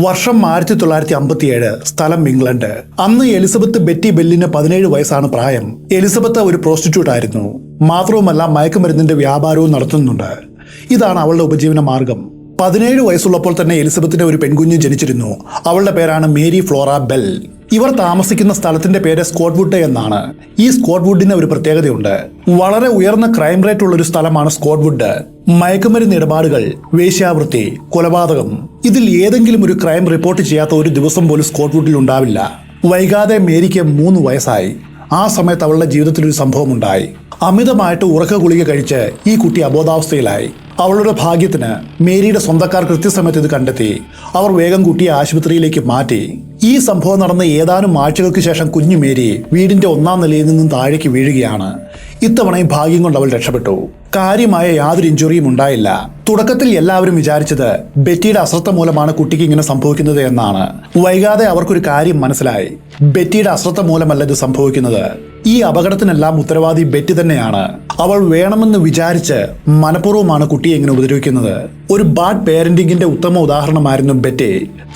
വർഷം 1957, സ്ഥലം ഇംഗ്ലണ്ട്. അന്ന് എലിസബത്ത് ബെറ്റി ബെല്ലിന് 17 വയസ്സാണ് പ്രായം. എലിസബത്ത് ഒരു പ്രോസ്റ്റിറ്റ്യൂട്ട് ആയിരുന്നു. മാത്രവുമല്ല മയക്കുമരുന്നിന്റെ വ്യാപാരവും നടത്തുന്നുണ്ട്. ഇതാണ് അവളുടെ ഉപജീവന മാർഗം. 17 വയസ്സുള്ളപ്പോൾ തന്നെ എലിസബത്തിന്റെ ഒരു പെൺകുഞ്ഞ് ജനിച്ചിരുന്നു. അവളുടെ പേരാണ് മേരി ഫ്ലോറ ബെൽ. ഇവർ താമസിക്കുന്ന സ്ഥലത്തിന്റെ പേര് സ്കോട്ട്വുഡ് എന്നാണ്. ഈ സ്കോട്ട്വുഡിന് ഒരു പ്രത്യേകതയുണ്ട്. വളരെ ഉയർന്ന ക്രൈം റേറ്റ് ഉള്ള ഒരു സ്ഥലമാണ് സ്കോട്ട്വുഡ്. മയക്കുമരുന്ന് ഇടപാടുകൾ, വേശ്യാവൃത്തി, കൊലപാതകം, ഇതിൽ ഏതെങ്കിലും ഒരു ക്രൈം റിപ്പോർട്ട് ചെയ്യാത്ത ഒരു ദിവസം പോലും സ്കോട്ട്വുഡിൽ ഉണ്ടാവില്ല. വൈകാതെ മേരിക്ക് 3 വയസ്സായി. ആ സമയത്ത് അവളുടെ ജീവിതത്തിൽ ഒരു സംഭവം ഉണ്ടായി. അമിതമായിട്ട് ഉറക്ക ഗുളിക കഴിച്ച് ഈ കുട്ടി അബോധാവസ്ഥയിലായി. അവളുടെ ഭാഗ്യത്തിന് മേരിയുടെ സ്വന്തക്കാർ കൃത്യസമയത്ത് ഇത് കണ്ടെത്തി. അവർ വേഗം കുട്ടിയെ ആശുപത്രിയിലേക്ക് മാറ്റി. ഈ സംഭവം നടന്ന ഏതാനും ആഴ്ചകൾക്ക് ശേഷം കുഞ്ഞു മേരി വീടിന്റെ 1ാം നിലയിൽ നിന്നും താഴേക്ക് വീഴുകയാണ്. ഇത്തവണയും ഭാഗ്യം കൊണ്ട് അവൾ രക്ഷപ്പെട്ടു. കാര്യമായ യാതൊരു ഇഞ്ചുറിയും ഉണ്ടായില്ല. തുടക്കത്തിൽ എല്ലാവരും വിചാരിച്ചത് ബെറ്റിയുടെ അശ്രദ്ധ മൂലമാണ് കുട്ടിക്ക് ഇങ്ങനെ സംഭവിക്കുന്നത് എന്നാണ്. വൈകാതെ അവർക്കൊരു കാര്യം മനസ്സിലായി. ബെറ്റിയുടെ അശ്രദ്ധ മൂലമല്ല ഇത് സംഭവിക്കുന്നത്. ഈ അപകടത്തിനെല്ലാം ഉത്തരവാദി ബെറ്റി തന്നെയാണ്. അവൾ വേണമെന്ന് വിചാരിച്ച് മനഃപൂർവ്വമാണ് കുട്ടിയെ ഇങ്ങനെ ഉപദ്രവിക്കുന്നത്. ഒരു ബാഡ് പേരന്റിംഗിന്റെ ഉത്തമ ഉദാഹരണമായിരുന്നു ബെറ്റി.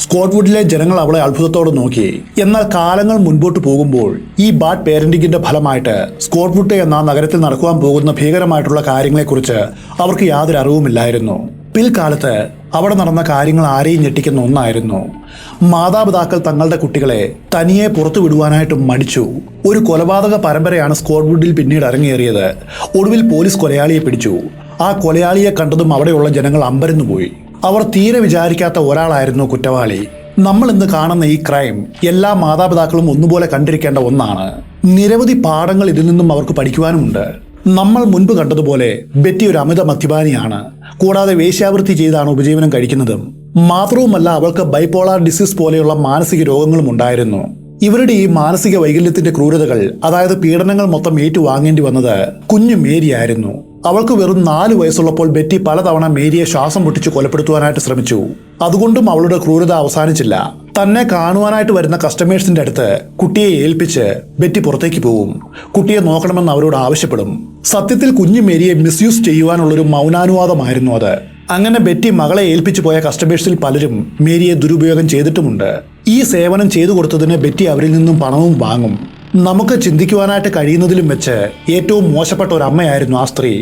സ്കോട്ട്വുഡിലെ ജനങ്ങൾ അവളെ അത്ഭുതത്തോടെ നോക്കി. എന്നാൽ കാലങ്ങൾ മുൻപോട്ട് പോകുമ്പോൾ ഈ ബാഡ് പേരന്റിംഗിന്റെ ഫലമായിട്ട് സ്കോട്ട്വുഡ് എന്ന നഗരത്തിൽ നടക്കുവാൻ പോകുന്ന ഭീകരമായിട്ടുള്ള കാര്യങ്ങളെക്കുറിച്ച് അവർക്ക് യാതൊരു അറിവുമില്ലായിരുന്നു. പിൽക്കാലത്ത് അവിടെ നടന്ന കാര്യങ്ങൾ ആരെയും ഞെട്ടിക്കുന്ന ഒന്നായിരുന്നു. മാതാപിതാക്കൾ തങ്ങളുടെ കുട്ടികളെ തനിയെ പുറത്തു വിടുവാനായിട്ട് മടിച്ചു. ഒരു കൊലപാതക പരമ്പരയാണ് സ്കോട്ട്വുഡിൽ പിന്നീട് അരങ്ങേറിയത്. ഒടുവിൽ പോലീസ് കൊലയാളിയെ പിടിച്ചു. ആ കൊലയാളിയെ കണ്ടതും അവിടെയുള്ള ജനങ്ങൾ അമ്പരന്നുപോയി. അവർ തീരെ വിചാരിക്കാത്ത ഒരാളായിരുന്നു കുറ്റവാളി. നമ്മൾ ഇന്ന് കാണുന്ന ഈ ക്രൈം എല്ലാ മാതാപിതാക്കളും ഒന്നുപോലെ കണ്ടിരിക്കേണ്ട ഒന്നാണ്. നിരവധി പാഠങ്ങൾ ഇതിൽ നിന്നും അവർക്ക് പഠിക്കുവാനുമുണ്ട്. നമ്മൾ മുൻപ് കണ്ടതുപോലെ ബെറ്റി ഒരു അമിത മദ്യപാനിയാണ്. കൂടാതെ വേശ്യാവൃത്തി ചെയ്താണ് ഉപജീവനം കഴിക്കുന്നതും. മാത്രവുമല്ല അവൾക്ക് ബൈപോളാർ ഡിസീസ് പോലെയുള്ള മാനസിക രോഗങ്ങളും ഉണ്ടായിരുന്നു. ഇവരുടെ ഈ മാനസിക വൈകല്യത്തിന്റെ ക്രൂരതകൾ, അതായത് പീഡനങ്ങൾ മൊത്തം ഏറ്റുവാങ്ങേണ്ടി വന്നത് കുഞ്ഞു മേരിയായിരുന്നു. അവൾക്ക് വെറും 4 വയസ്സുള്ളപ്പോൾ ബെറ്റി പലതവണ മേരിയെ ശ്വാസം മുട്ടിച്ച് കൊലപ്പെടുത്തുവാനായിട്ട് ശ്രമിച്ചു. അതുകൊണ്ടും അവളുടെ ക്രൂരത അവസാനിച്ചില്ല. തന്നെ കാണുവാനായിട്ട് വരുന്ന കസ്റ്റമേഴ്സിന്റെ അടുത്ത് കുട്ടിയെ ഏൽപ്പിച്ച് ബെറ്റി പുറത്തേക്ക് പോകും. കുട്ടിയെ നോക്കണമെന്ന് അവരോട് ആവശ്യപ്പെടും. സത്യത്തിൽ കുഞ്ഞു മേരിയെ മിസ്യൂസ് ചെയ്യുവാനുള്ളൊരു മൗനാനുവാദമായിരുന്നു അത്. അങ്ങനെ ബെറ്റി മകളെ ഏൽപ്പിച്ചു പോയ കസ്റ്റമേഴ്സിൽ പലരും മേരിയെ ദുരുപയോഗം ചെയ്തിട്ടുമുണ്ട്. ഈ സേവനം ചെയ്തു കൊടുത്തതിന് ബെറ്റി അവരിൽ നിന്നും പണവും വാങ്ങും. നമുക്ക് ചിന്തിക്കുവാനായിട്ട് കഴിയുന്നതിലും വെച്ച് ഏറ്റവും മോശപ്പെട്ട ഒരു അമ്മയായിരുന്നു ആ സ്ത്രീ.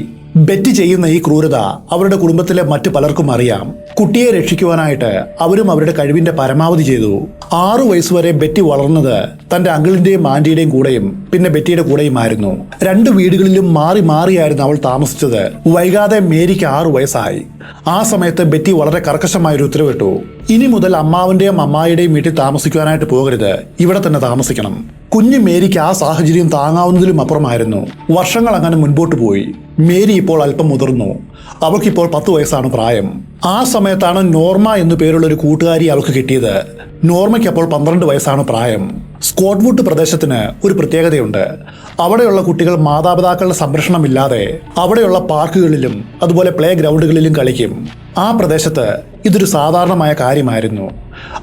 ബെറ്റി ചെയ്യുന്ന ഈ ക്രൂരത അവരുടെ കുടുംബത്തിലെ മറ്റു പലർക്കും അറിയാം. കുട്ടിയെ രക്ഷിക്കുവാനായിട്ട് അവരും അവരുടെ കഴിവിന്റെ പരമാവധി ചെയ്തു. 6 വയസ്സുവരെ ബെറ്റി വളർന്നത് തന്റെ അങ്കിളിന്റെയും ആന്റിയുടെയും കൂടെയും പിന്നെ ബെറ്റിയുടെ കൂടെയുമായിരുന്നു. 2 വീടുകളിലും മാറി മാറിയായിരുന്നു അവൾ താമസിച്ചത്. വൈകാതെ മേരിക്ക് 6 വയസ്സായി. ആ സമയത്ത് ബെറ്റി വളരെ കർക്കശമായൊരു ഉത്തരവിട്ടു. ഇനി മുതൽ അമ്മാവന്റെയും അമ്മായിയുടെയും വീട്ടിൽ താമസിക്കുവാനായിട്ട് പോകരുത്, ഇവിടെ തന്നെ താമസിക്കണം. കുഞ്ഞു മേരിക്ക് ആ സാഹചര്യം താങ്ങാവുന്നതിലും അപ്പുറമായിരുന്നു. വർഷങ്ങൾ അങ്ങനെ മുൻപോട്ട് പോയി. മേരി ഇപ്പോൾ അല്പം മുതിർന്നു. അവൾക്കിപ്പോൾ 10 വയസ്സാണ് പ്രായം. ആ സമയത്താണ് നോർമ എന്നു പേരുള്ള ഒരു കൂട്ടുകാരി അവൾക്ക് കിട്ടിയത്. നോർമയ്ക്ക് അപ്പോൾ 12 വയസ്സാണ് പ്രായം. സ്കോട്ട്വുഡ് പ്രദേശത്തിന് ഒരു പ്രത്യേകതയുണ്ട്. അവിടെയുള്ള കുട്ടികൾ മാതാപിതാക്കളുടെ സംരക്ഷണമില്ലാതെ അവിടെയുള്ള പാർക്കുകളിലും അതുപോലെ പ്ലേ ഗ്രൗണ്ടുകളിലും കളിക്കും. ആ പ്രദേശത്ത് ഇതൊരു സാധാരണമായ കാര്യമായിരുന്നു.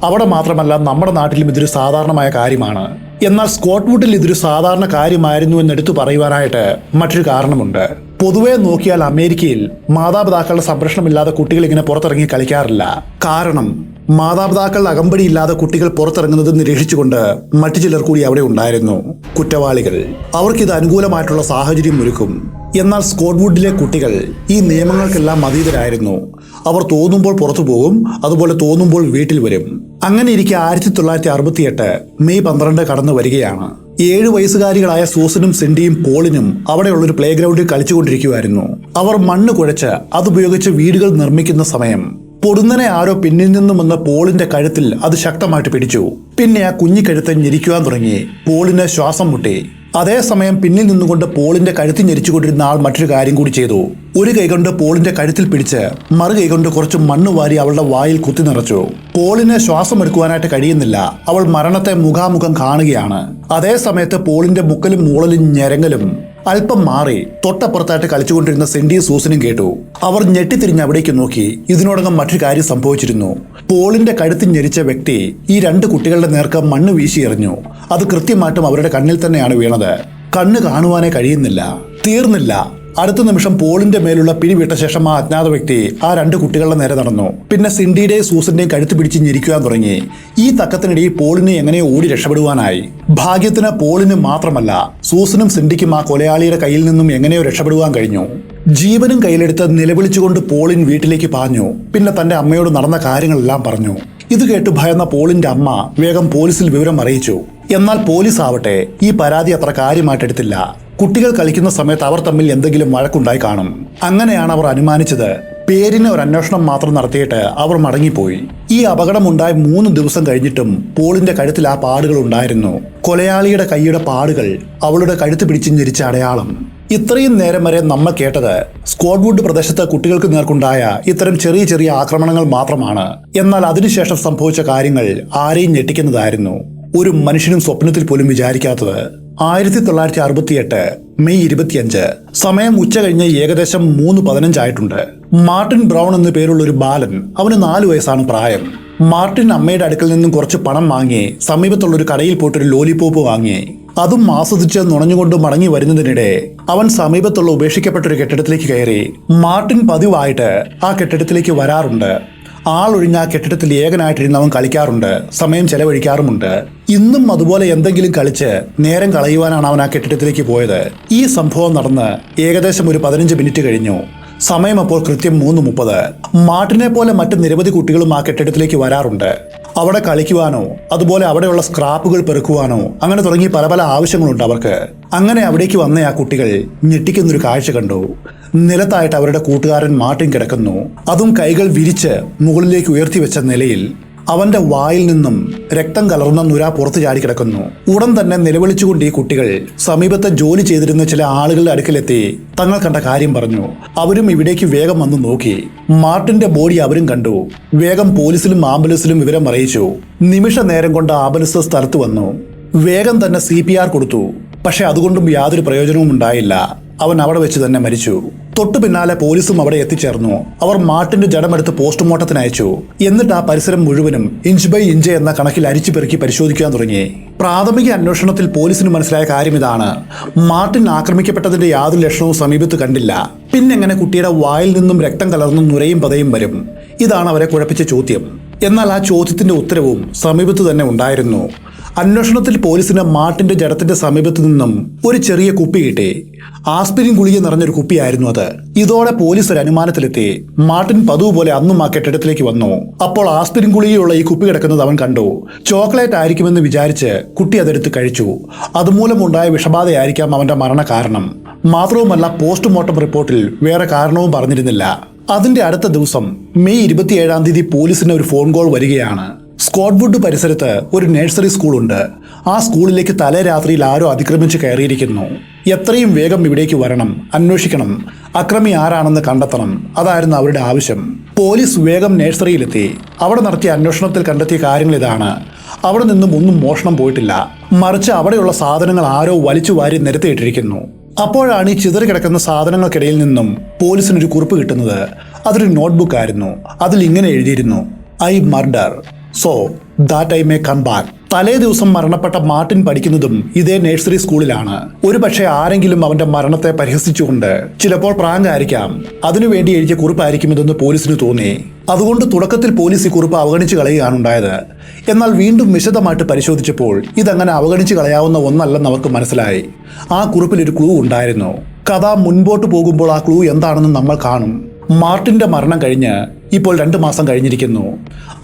അവിടെ മാത്രമല്ല, നമ്മുടെ നാട്ടിലും ഇതൊരു സാധാരണമായ കാര്യമാണ്. എന്നാൽ സ്കോട്ട്വുഡിൽ ഇതൊരു സാധാരണ കാര്യമായിരുന്നു എന്നെടുത്തു പറയുവാനായിട്ട് മറ്റൊരു കാരണമുണ്ട്. പൊതുവെ നോക്കിയാൽ അമേരിക്കയിൽ മാതാപിതാക്കളുടെ സംരക്ഷണമില്ലാതെ കുട്ടികൾ ഇങ്ങനെ പുറത്തിറങ്ങി കളിക്കാറില്ല. കാരണം മാതാപിതാക്കളുടെ അകമ്പടിയില്ലാതെ കുട്ടികൾ പുറത്തിറങ്ങുന്നത് നിരീക്ഷിച്ചുകൊണ്ട് മറ്റു ചിലർ കൂടി അവിടെ ഉണ്ടായിരുന്നു, കുറ്റവാളികൾ. അവർക്കിത് അനുകൂലമായിട്ടുള്ള സാഹചര്യം ഒരുക്കും. എന്നാൽ സ്കോട്ട്വുഡിലെ കുട്ടികൾ ഈ നിയമങ്ങൾക്കെല്ലാം അതീതരായിരുന്നു. അവർ തോന്നുമ്പോൾ പുറത്തു പോകും, അതുപോലെ തോന്നുമ്പോൾ വീട്ടിൽ വരും. അങ്ങനെ ഇരിക്കെ 1968 മെയ് 12 കടന്നു വരികയാണ്. 7 വയസ്സുകാരികളായ സൂസനും സിൻഡിയും പോളിനും അവിടെയുള്ളൊരു പ്ലേ ഗ്രൗണ്ടിൽ കളിച്ചുകൊണ്ടിരിക്കുമായിരുന്നു. അവർ മണ്ണ് കുഴച്ച് അതുപയോഗിച്ച് വീടുകൾ നിർമ്മിക്കുന്ന സമയം പൊടുന്നനെ ആരോ പിന്നിൽ നിന്നും വന്ന് പോളിന്റെ കഴുത്തിൽ അത് ശക്തമായിട്ട് പിടിച്ചു. പിന്നെ ആ കുഞ്ഞിക്കഴുത്ത് ഞെരിക്കുവാൻ തുടങ്ങി. പോളിന് ശ്വാസം മുട്ടി. അതേസമയം പിന്നിൽ നിന്നുകൊണ്ട് പോളിന്റെ കഴുത്തി ഞെരിച്ചുകൊണ്ടിരുന്ന ആൾ മറ്റൊരു കാര്യം കൂടി ചെയ്തു. ഒരു കൈകൊണ്ട് പോളിന്റെ കഴുത്തിൽ പിടിച്ച് മറു കൈകൊണ്ട് കുറച്ച് മണ്ണ് വാരി അവളുടെ വായിൽ കുത്തി നിറച്ചു. പോളിന് ശ്വാസം എടുക്കുവാനായിട്ട് കഴിയുന്നില്ല. അവൾ മരണത്തെ മുഖാമുഖം കാണുകയാണ്. അതേസമയത്ത് പോളിന്റെ മുക്കലും മൂളലും ഞരങ്ങലും അല്പം മാറി തൊട്ടപ്പുറത്തായിട്ട് കളിച്ചുകൊണ്ടിരുന്ന സിൻഡിയും സൂസനും കേട്ടു. അവർ ഞെട്ടിത്തിരിഞ്ഞ് അവിടേക്ക് നോക്കി. ഇതിനോടകം മറ്റൊരു കാര്യം സംഭവിച്ചിരുന്നു. പോളിന്റെ കഴുത്തിൽ ഞെരിച്ച വ്യക്തി ഈ 2 കുട്ടികളുടെ നേർക്ക് മണ്ണ് വീശി എറിഞ്ഞു. അത് കൃത്യമായിട്ടും അവരുടെ കണ്ണിൽ തന്നെയാണ് വീണത്. കണ്ണ് കാണുവാനേ കഴിയുന്നില്ല. തീർന്നില്ല, അടുത്ത നിമിഷം പോളിന്റെ മേലുള്ള പിടി വിട്ട ശേഷം ആ അജ്ഞാത വ്യക്തി ആ രണ്ട് കുട്ടികളുടെ നേരെ നടന്നു. പിന്നെ സിൻഡിയുടെയും സൂസന്റെയും കഴുത്ത് പിടിച്ച് ഞെരിക്കുവാൻ തുടങ്ങി. ഈ തക്കത്തിനിടയിൽ പോളിന് എങ്ങനെയോ ഓടി രക്ഷപ്പെടുവാനായി. ഭാഗ്യത്തിന് പോളിന് മാത്രമല്ല, സൂസനും സിൻഡിക്കും ആ കൊലയാളിയുടെ കയ്യിൽ നിന്നും എങ്ങനെയോ രക്ഷപ്പെടുവാൻ കഴിഞ്ഞു. ജീവനും കയ്യിലെടുത്ത് നിലവിളിച്ചുകൊണ്ട് പോളിൻ വീട്ടിലേക്ക് പാഞ്ഞു. പിന്നെ തന്റെ അമ്മയോട് നടന്ന കാര്യങ്ങളെല്ലാം പറഞ്ഞു. ഇത് കേട്ട് ഭയന്ന പോളിന്റെ അമ്മ വേഗം പോലീസിൽ വിവരം അറിയിച്ചു. എന്നാൽ പോലീസ് ആവട്ടെ ഈ പരാതി അത്ര കാര്യമായിട്ടെടുത്തില്ല. കുട്ടികൾ കളിക്കുന്ന സമയത്ത് അവർ തമ്മിൽ എന്തെങ്കിലും വഴക്കുണ്ടായി കാണും. അങ്ങനെയാണ് അവർ അനുമാനിച്ചത്. പേരിന് ഒരു അന്വേഷണം മാത്രം നടത്തിയിട്ട് അവർ മടങ്ങിപ്പോയി. ഈ അപകടമുണ്ടായ 3 ദിവസം കഴിഞ്ഞിട്ടും പോളിന്റെ കഴുത്തിൽ ആ പാടുകൾ ഉണ്ടായിരുന്നു. കൊലയാളിയുടെ കൈയുടെ പാടുകൾ, അവളുടെ കഴുത്ത് പിടിച്ച് ഞെരിച്ച അടയാളം. ഇത്രയും നേരം വരെ നമ്മൾ കേട്ടത് സ്കോട്ട്വുഡ് പ്രദേശത്ത് കുട്ടികൾക്ക് നേർക്കുണ്ടായ ഇത്തരം ചെറിയ ചെറിയ ആക്രമണങ്ങൾ മാത്രമാണ്. എന്നാൽ അതിനുശേഷം സംഭവിച്ച കാര്യങ്ങൾ ആരെയും ഞെട്ടിക്കുന്നതായിരുന്നു. ഒരു മനുഷ്യനും സ്വപ്നത്തിൽ പോലും വിചാരിക്കാത്തത്. 1968 മെയ് 25 സമയം ഉച്ച കഴിഞ്ഞ് ഏകദേശം 3:15 ആയിട്ടുണ്ട്. മാർട്ടിൻ ബ്രൗൺ എന്നു പേരുള്ള ഒരു ബാലൻ, അവന് 4 വയസ്സാണ് പ്രായം. മാർട്ടിൻ അമ്മയുടെ അടുക്കൽ നിന്നും കുറച്ച് പണം വാങ്ങി സമീപത്തുള്ള ഒരു കടയിൽ പോയിട്ടൊരു ലോലിപോപ്പ് വാങ്ങി. അതും ആസ്വദിച്ച് നുണഞ്ഞുകൊണ്ട് മടങ്ങി വരുന്നതിനിടെ അവൻ സമീപത്തുള്ള ഉപേക്ഷിക്കപ്പെട്ട ഒരു കെട്ടിടത്തിലേക്ക് കയറി. മാർട്ടിൻ പതിവായിട്ട് ആ കെട്ടിടത്തിലേക്ക് വരാറുണ്ട്. ആളൊഴിഞ്ഞ ആ കെട്ടിടത്തിൽ ഏകനായിട്ടിരുന്ന് അവൻ കളിക്കാറുണ്ട്, സമയം ചെലവഴിക്കാറുമുണ്ട്. ഇന്നും അതുപോലെ എന്തെങ്കിലും കളിച്ച് നേരം കളയുവാനാണ് അവൻ ആ കെട്ടിടത്തിലേക്ക് പോയത്. ഈ സംഭവം നടന്ന് ഏകദേശം ഒരു 15 മിനിറ്റ് കഴിഞ്ഞു. സമയം അപ്പോൾ കൃത്യം 3:30. മാർട്ടിനെ പോലെ മറ്റ് നിരവധി കുട്ടികളും ആ കെട്ടിടത്തിലേക്ക് വരാറുണ്ട്. അവിടെ കളിക്കുവാനോ അതുപോലെ അവിടെയുള്ള സ്ക്രാപ്പുകൾ പെറുക്കുവാനോ അങ്ങനെ തുടങ്ങി പല പല ആവശ്യങ്ങളുണ്ട് അവർക്ക്. അങ്ങനെ അവിടേക്ക് വന്ന ആ കുട്ടികൾ ഞെട്ടിക്കുന്നൊരു കാഴ്ച കണ്ടു. നിലത്തായിട്ട് അവരുടെ കൂട്ടുകാരൻ മാർട്ടിൻ കിടക്കുന്നു. അതും കൈകൾ വിരിച്ച് മുകളിലേക്ക് ഉയർത്തി വെച്ച നിലയിൽ. അവന്റെ വായിൽ നിന്നും രക്തം കലർന്ന നുര പുറത്തു ചാടി കിടക്കുന്നു. ഉടൻ തന്നെ നിലവിളിച്ചുകൊണ്ട് ഈ കുട്ടികൾ സമീപത്തെ ജോലി ചെയ്തിരുന്ന ചില ആളുകളുടെ അടുക്കലെത്തി തങ്ങൾ കണ്ട കാര്യം പറഞ്ഞു. അവരും ഇവിടേക്ക് വേഗം വന്ന് നോക്കി. മാർട്ടിന്റെ ബോഡി അവരും കണ്ടു. വേഗം പോലീസിലും ആംബുലൻസിലും വിവരം അറിയിച്ചു. നിമിഷ നേരം കൊണ്ട് ആംബുലൻസ് സ്ഥലത്ത് വന്നു. വേഗം തന്നെ CPR കൊടുത്തു. പക്ഷെ അതുകൊണ്ടും യാതൊരു പ്രയോജനവും ഉണ്ടായില്ല. അവൻ അവിടെ വെച്ച് തന്നെ മരിച്ചു. തൊട്ടു പിന്നാലെ പോലീസും അവിടെ എത്തിച്ചേർന്നു. അവർ മാർട്ടിന്റെ ജഡമെടുത്ത് പോസ്റ്റ്മോർട്ടത്തിന് അയച്ചു. എന്നിട്ട് ആ പരിസരം മുഴുവനും ഇഞ്ച് ബൈ ഇഞ്ച് എന്ന കണക്കിൽ അരിച്ചു പെറുക്കി പരിശോധിക്കാൻ തുടങ്ങി. പ്രാഥമിക അന്വേഷണത്തിൽ പോലീസിന് മനസ്സിലായ കാര്യം ഇതാണ്: മാർട്ടിൻ ആക്രമിക്കപ്പെട്ടതിന്റെ യാതൊരു ലക്ഷണവും സമീപത്ത് കണ്ടില്ല. പിന്നെങ്ങനെ കുട്ടിയുടെ വായിൽ നിന്നും രക്തം കലർന്ന് നുരയും പതയും വരും? ഇതാണ് അവരെ കുഴപ്പിച്ച ചോദ്യം. എന്നാൽ ആ ചോദ്യത്തിന്റെ ഉത്തരവും സമീപത്ത് തന്നെ ഉണ്ടായിരുന്നു. അന്വേഷണത്തിൽ പോലീസിന് മാർട്ടിന്റെ ജഡത്തിന്റെ സമീപത്തു നിന്നും ഒരു ചെറിയ കുപ്പി കിട്ടി. ആസ്പിരിൻ ഗുളിക നിറഞ്ഞൊരു കുപ്പിയായിരുന്നു അത്. ഇതോടെ പോലീസ് ഒരു അനുമാനത്തിലെത്തി. മാർട്ടിൻ പതിവ് പോലെ അന്നും ആ കെട്ടിടത്തിലേക്ക് വന്നു. അപ്പോൾ ആസ്പിരിൻ ഗുളികയുള്ള ഈ കുപ്പി കിടക്കുന്നത് അവൻ കണ്ടു. ചോക്ലേറ്റ് ആയിരിക്കുമെന്ന് വിചാരിച്ച് കുട്ടി അതെടുത്ത് കഴിച്ചു. അതുമൂലം ഉണ്ടായ വിഷബാധയായിരിക്കാം അവന്റെ മരണ കാരണം. മാത്രവുമല്ല, പോസ്റ്റ്മോർട്ടം റിപ്പോർട്ടിൽ വേറെ കാരണവും പറഞ്ഞിരുന്നില്ല. അതിന്റെ അടുത്ത ദിവസം മെയ് 27 പോലീസിന് ഒരു ഫോൺ കോൾ വരികയാണ്. സ്കോട്ട്വുഡ് പരിസരത്ത് ഒരു നഴ്സറി സ്കൂളുണ്ട്. ആ സ്കൂളിലേക്ക് തലേ രാത്രിയിൽ ആരോ അതിക്രമിച്ച് കയറിയിരിക്കുന്നു. എത്രയും വേഗം ഇവിടേക്ക് വരണം, അന്വേഷിക്കണം, അക്രമി ആരാണെന്ന് കണ്ടെത്തണം. അതായിരുന്നു അവരുടെ ആവശ്യം. പോലീസ് വേഗം നഴ്സറിയിലെത്തി. അവിടെ നടത്തിയ അന്വേഷണത്തിൽ കണ്ടെത്തിയ കാര്യങ്ങൾ ഇതാണ്: അവിടെ നിന്നും ഒന്നും മോഷണം പോയിട്ടില്ല. മറിച്ച് അവിടെയുള്ള സാധനങ്ങൾ ആരോ വലിച്ചു വാരി നിരത്തിയിട്ടിരിക്കുന്നു. അപ്പോഴാണ് ഈ ചിതറിക്കിടക്കുന്ന സാധനങ്ങൾക്കിടയിൽ നിന്നും പോലീസിനൊരു കുറിപ്പ് കിട്ടുന്നത്. അതൊരു നോട്ട്ബുക്ക് ആയിരുന്നു. അതിൽ ഇങ്ങനെ എഴുതിയിരുന്നു: I murder so that I may come back. തലേ ദിവസം മരണപ്പെട്ട മാർട്ടിൻ പഠിക്കുന്നതും ഇതേ നഴ്സറി സ്കൂളിലാണ്. ഒരു പക്ഷേ ആരെങ്കിലും അവന്റെ മരണത്തെ പരിഹസിച്ചുകൊണ്ട്, ചിലപ്പോൾ പ്രാങ്ക് ആയിരിക്കാം, അതിനുവേണ്ടി എഴുതിയ കുറിപ്പായിരിക്കും ഇതെന്ന് പോലീസിന് തോന്നി. അതുകൊണ്ട് തുടക്കത്തിൽ പോലീസ് ഈ കുറിപ്പ് അവഗണിച്ച് കളയുകയാണ് ഉണ്ടായത്. എന്നാൽ വീണ്ടും വിശദമായിട്ട് പരിശോധിച്ചപ്പോൾ ഇതങ്ങനെ അവഗണിച്ച് കളയാവുന്ന ഒന്നല്ലെന്ന് അവർക്ക് മനസ്സിലായി. ആ കുറിപ്പിൽ ഒരു ക്ലൂ ഉണ്ടായിരുന്നു. കഥ മുൻപോട്ട് പോകുമ്പോൾ ആ ക്ലൂ എന്താണെന്ന് നമ്മൾ കാണും. മാർട്ടിന്റെ മരണം കഴിഞ്ഞ് ഇപ്പോൾ 2 മാസം കഴിഞ്ഞിരിക്കുന്നു.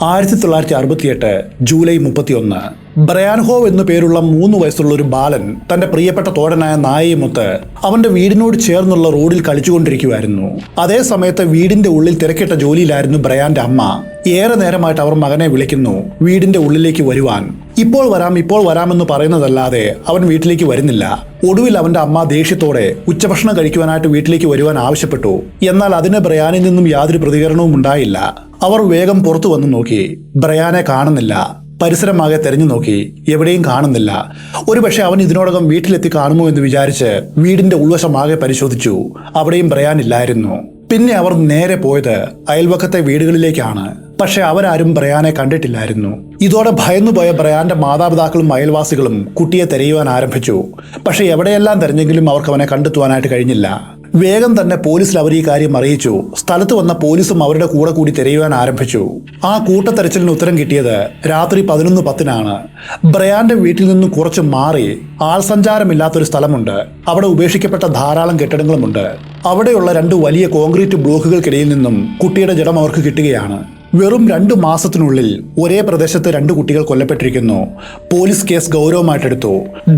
1968 ജൂലൈ 31 ബ്രയാൻ ഹോവ് എന്നു പേരുള്ള 3 വയസ്സുള്ള ഒരു ബാലൻ തന്റെ പ്രിയപ്പെട്ട തോഴനായ നായയുമൊത്ത് അവന്റെ വീടിനോട് ചേർന്നുള്ള റോഡിൽ കളിച്ചുകൊണ്ടിരിക്കുമായിരുന്നു. അതേ സമയത്ത് വീടിന്റെ ഉള്ളിൽ തിരക്കിട്ട ജോലിയിലായിരുന്നു ബ്രയാന്റെ അമ്മ. ഏറെ നേരമായിട്ട് അവർ മകനെ വിളിക്കുന്നു വീടിന്റെ ഉള്ളിലേക്ക് വരുവാൻ. ഇപ്പോൾ വരാമെന്ന് പറയുന്നതല്ലാതെ അവൻ വീട്ടിലേക്ക് വരുന്നില്ല. ഒടുവിൽ അവന്റെ അമ്മ ദേഷ്യത്തോടെ ഉച്ചഭക്ഷണം കഴിക്കുവാനായിട്ട് വീട്ടിലേക്ക് വരുവാൻ ആവശ്യപ്പെട്ടു. എന്നാൽ അതിന് ബ്രയാനിൽ നിന്നും യാതൊരു പ്രതികരണവും ഉണ്ടായില്ല. അവർ വേഗം പുറത്തു വന്നു നോക്കി. ബ്രയാനെ കാണുന്നില്ല. പരിസരമാകെ തെരഞ്ഞു നോക്കി. എവിടെയും കാണുന്നില്ല. ഒരുപക്ഷെ അവൻ ഇതിനോടകം വീട്ടിലെത്തി കാണുമോ എന്ന് വിചാരിച്ച് വീടിന്റെ ഉൾവശമാകെ പരിശോധിച്ചു. അവിടെയും ബ്രയാൻ ഇല്ലായിരുന്നു. പിന്നെ അവർ നേരെ പോയത് അയൽവക്കത്തെ വീടുകളിലേക്കാണ്. പക്ഷെ അവരാരും ബ്രയാനെ കണ്ടിട്ടില്ലായിരുന്നു. ഇതോടെ ഭയന്നുപോയ ബ്രയാന്റെ മാതാപിതാക്കളും അയൽവാസികളും കുട്ടിയെ തെരയുവാൻ ആരംഭിച്ചു. പക്ഷെ എവിടെയെല്ലാം തെരഞ്ഞെങ്കിലും അവർക്ക് അവനെ കണ്ടെത്തുവാനായിട്ട് കഴിഞ്ഞില്ല. വേഗം തന്നെ പോലീസിൽ അവർ ഈ കാര്യം അറിയിച്ചു. സ്ഥലത്ത് വന്ന പോലീസും അവരുടെ കൂടെ കൂടി തിരയുവാൻ ആരംഭിച്ചു. ആ കൂട്ടത്തെരച്ചിലിന് ഉത്തരം കിട്ടിയത് രാത്രി 11:10 ബ്രയാന്റെ വീട്ടിൽ നിന്ന് കുറച്ച് മാറി ആൾസഞ്ചാരമില്ലാത്തൊരു സ്ഥലമുണ്ട്. അവിടെ ഉപേക്ഷിക്കപ്പെട്ട ധാരാളം കെട്ടിടങ്ങളുമുണ്ട്. അവിടെയുള്ള 2 വലിയ കോൺക്രീറ്റ് ബ്ലോക്കുകൾക്കിടയിൽ നിന്നും കുട്ടിയുടെ ജഡം അവർക്ക് കിട്ടുകയാണ്. വെറും 2 മാസത്തിനുള്ളിൽ ഒരേ പ്രദേശത്ത് 2 കുട്ടികൾ കൊല്ലപ്പെട്ടിരിക്കുന്നു. പോലീസ് കേസ് ഗൗരവമായിട്ടെടുത്തു.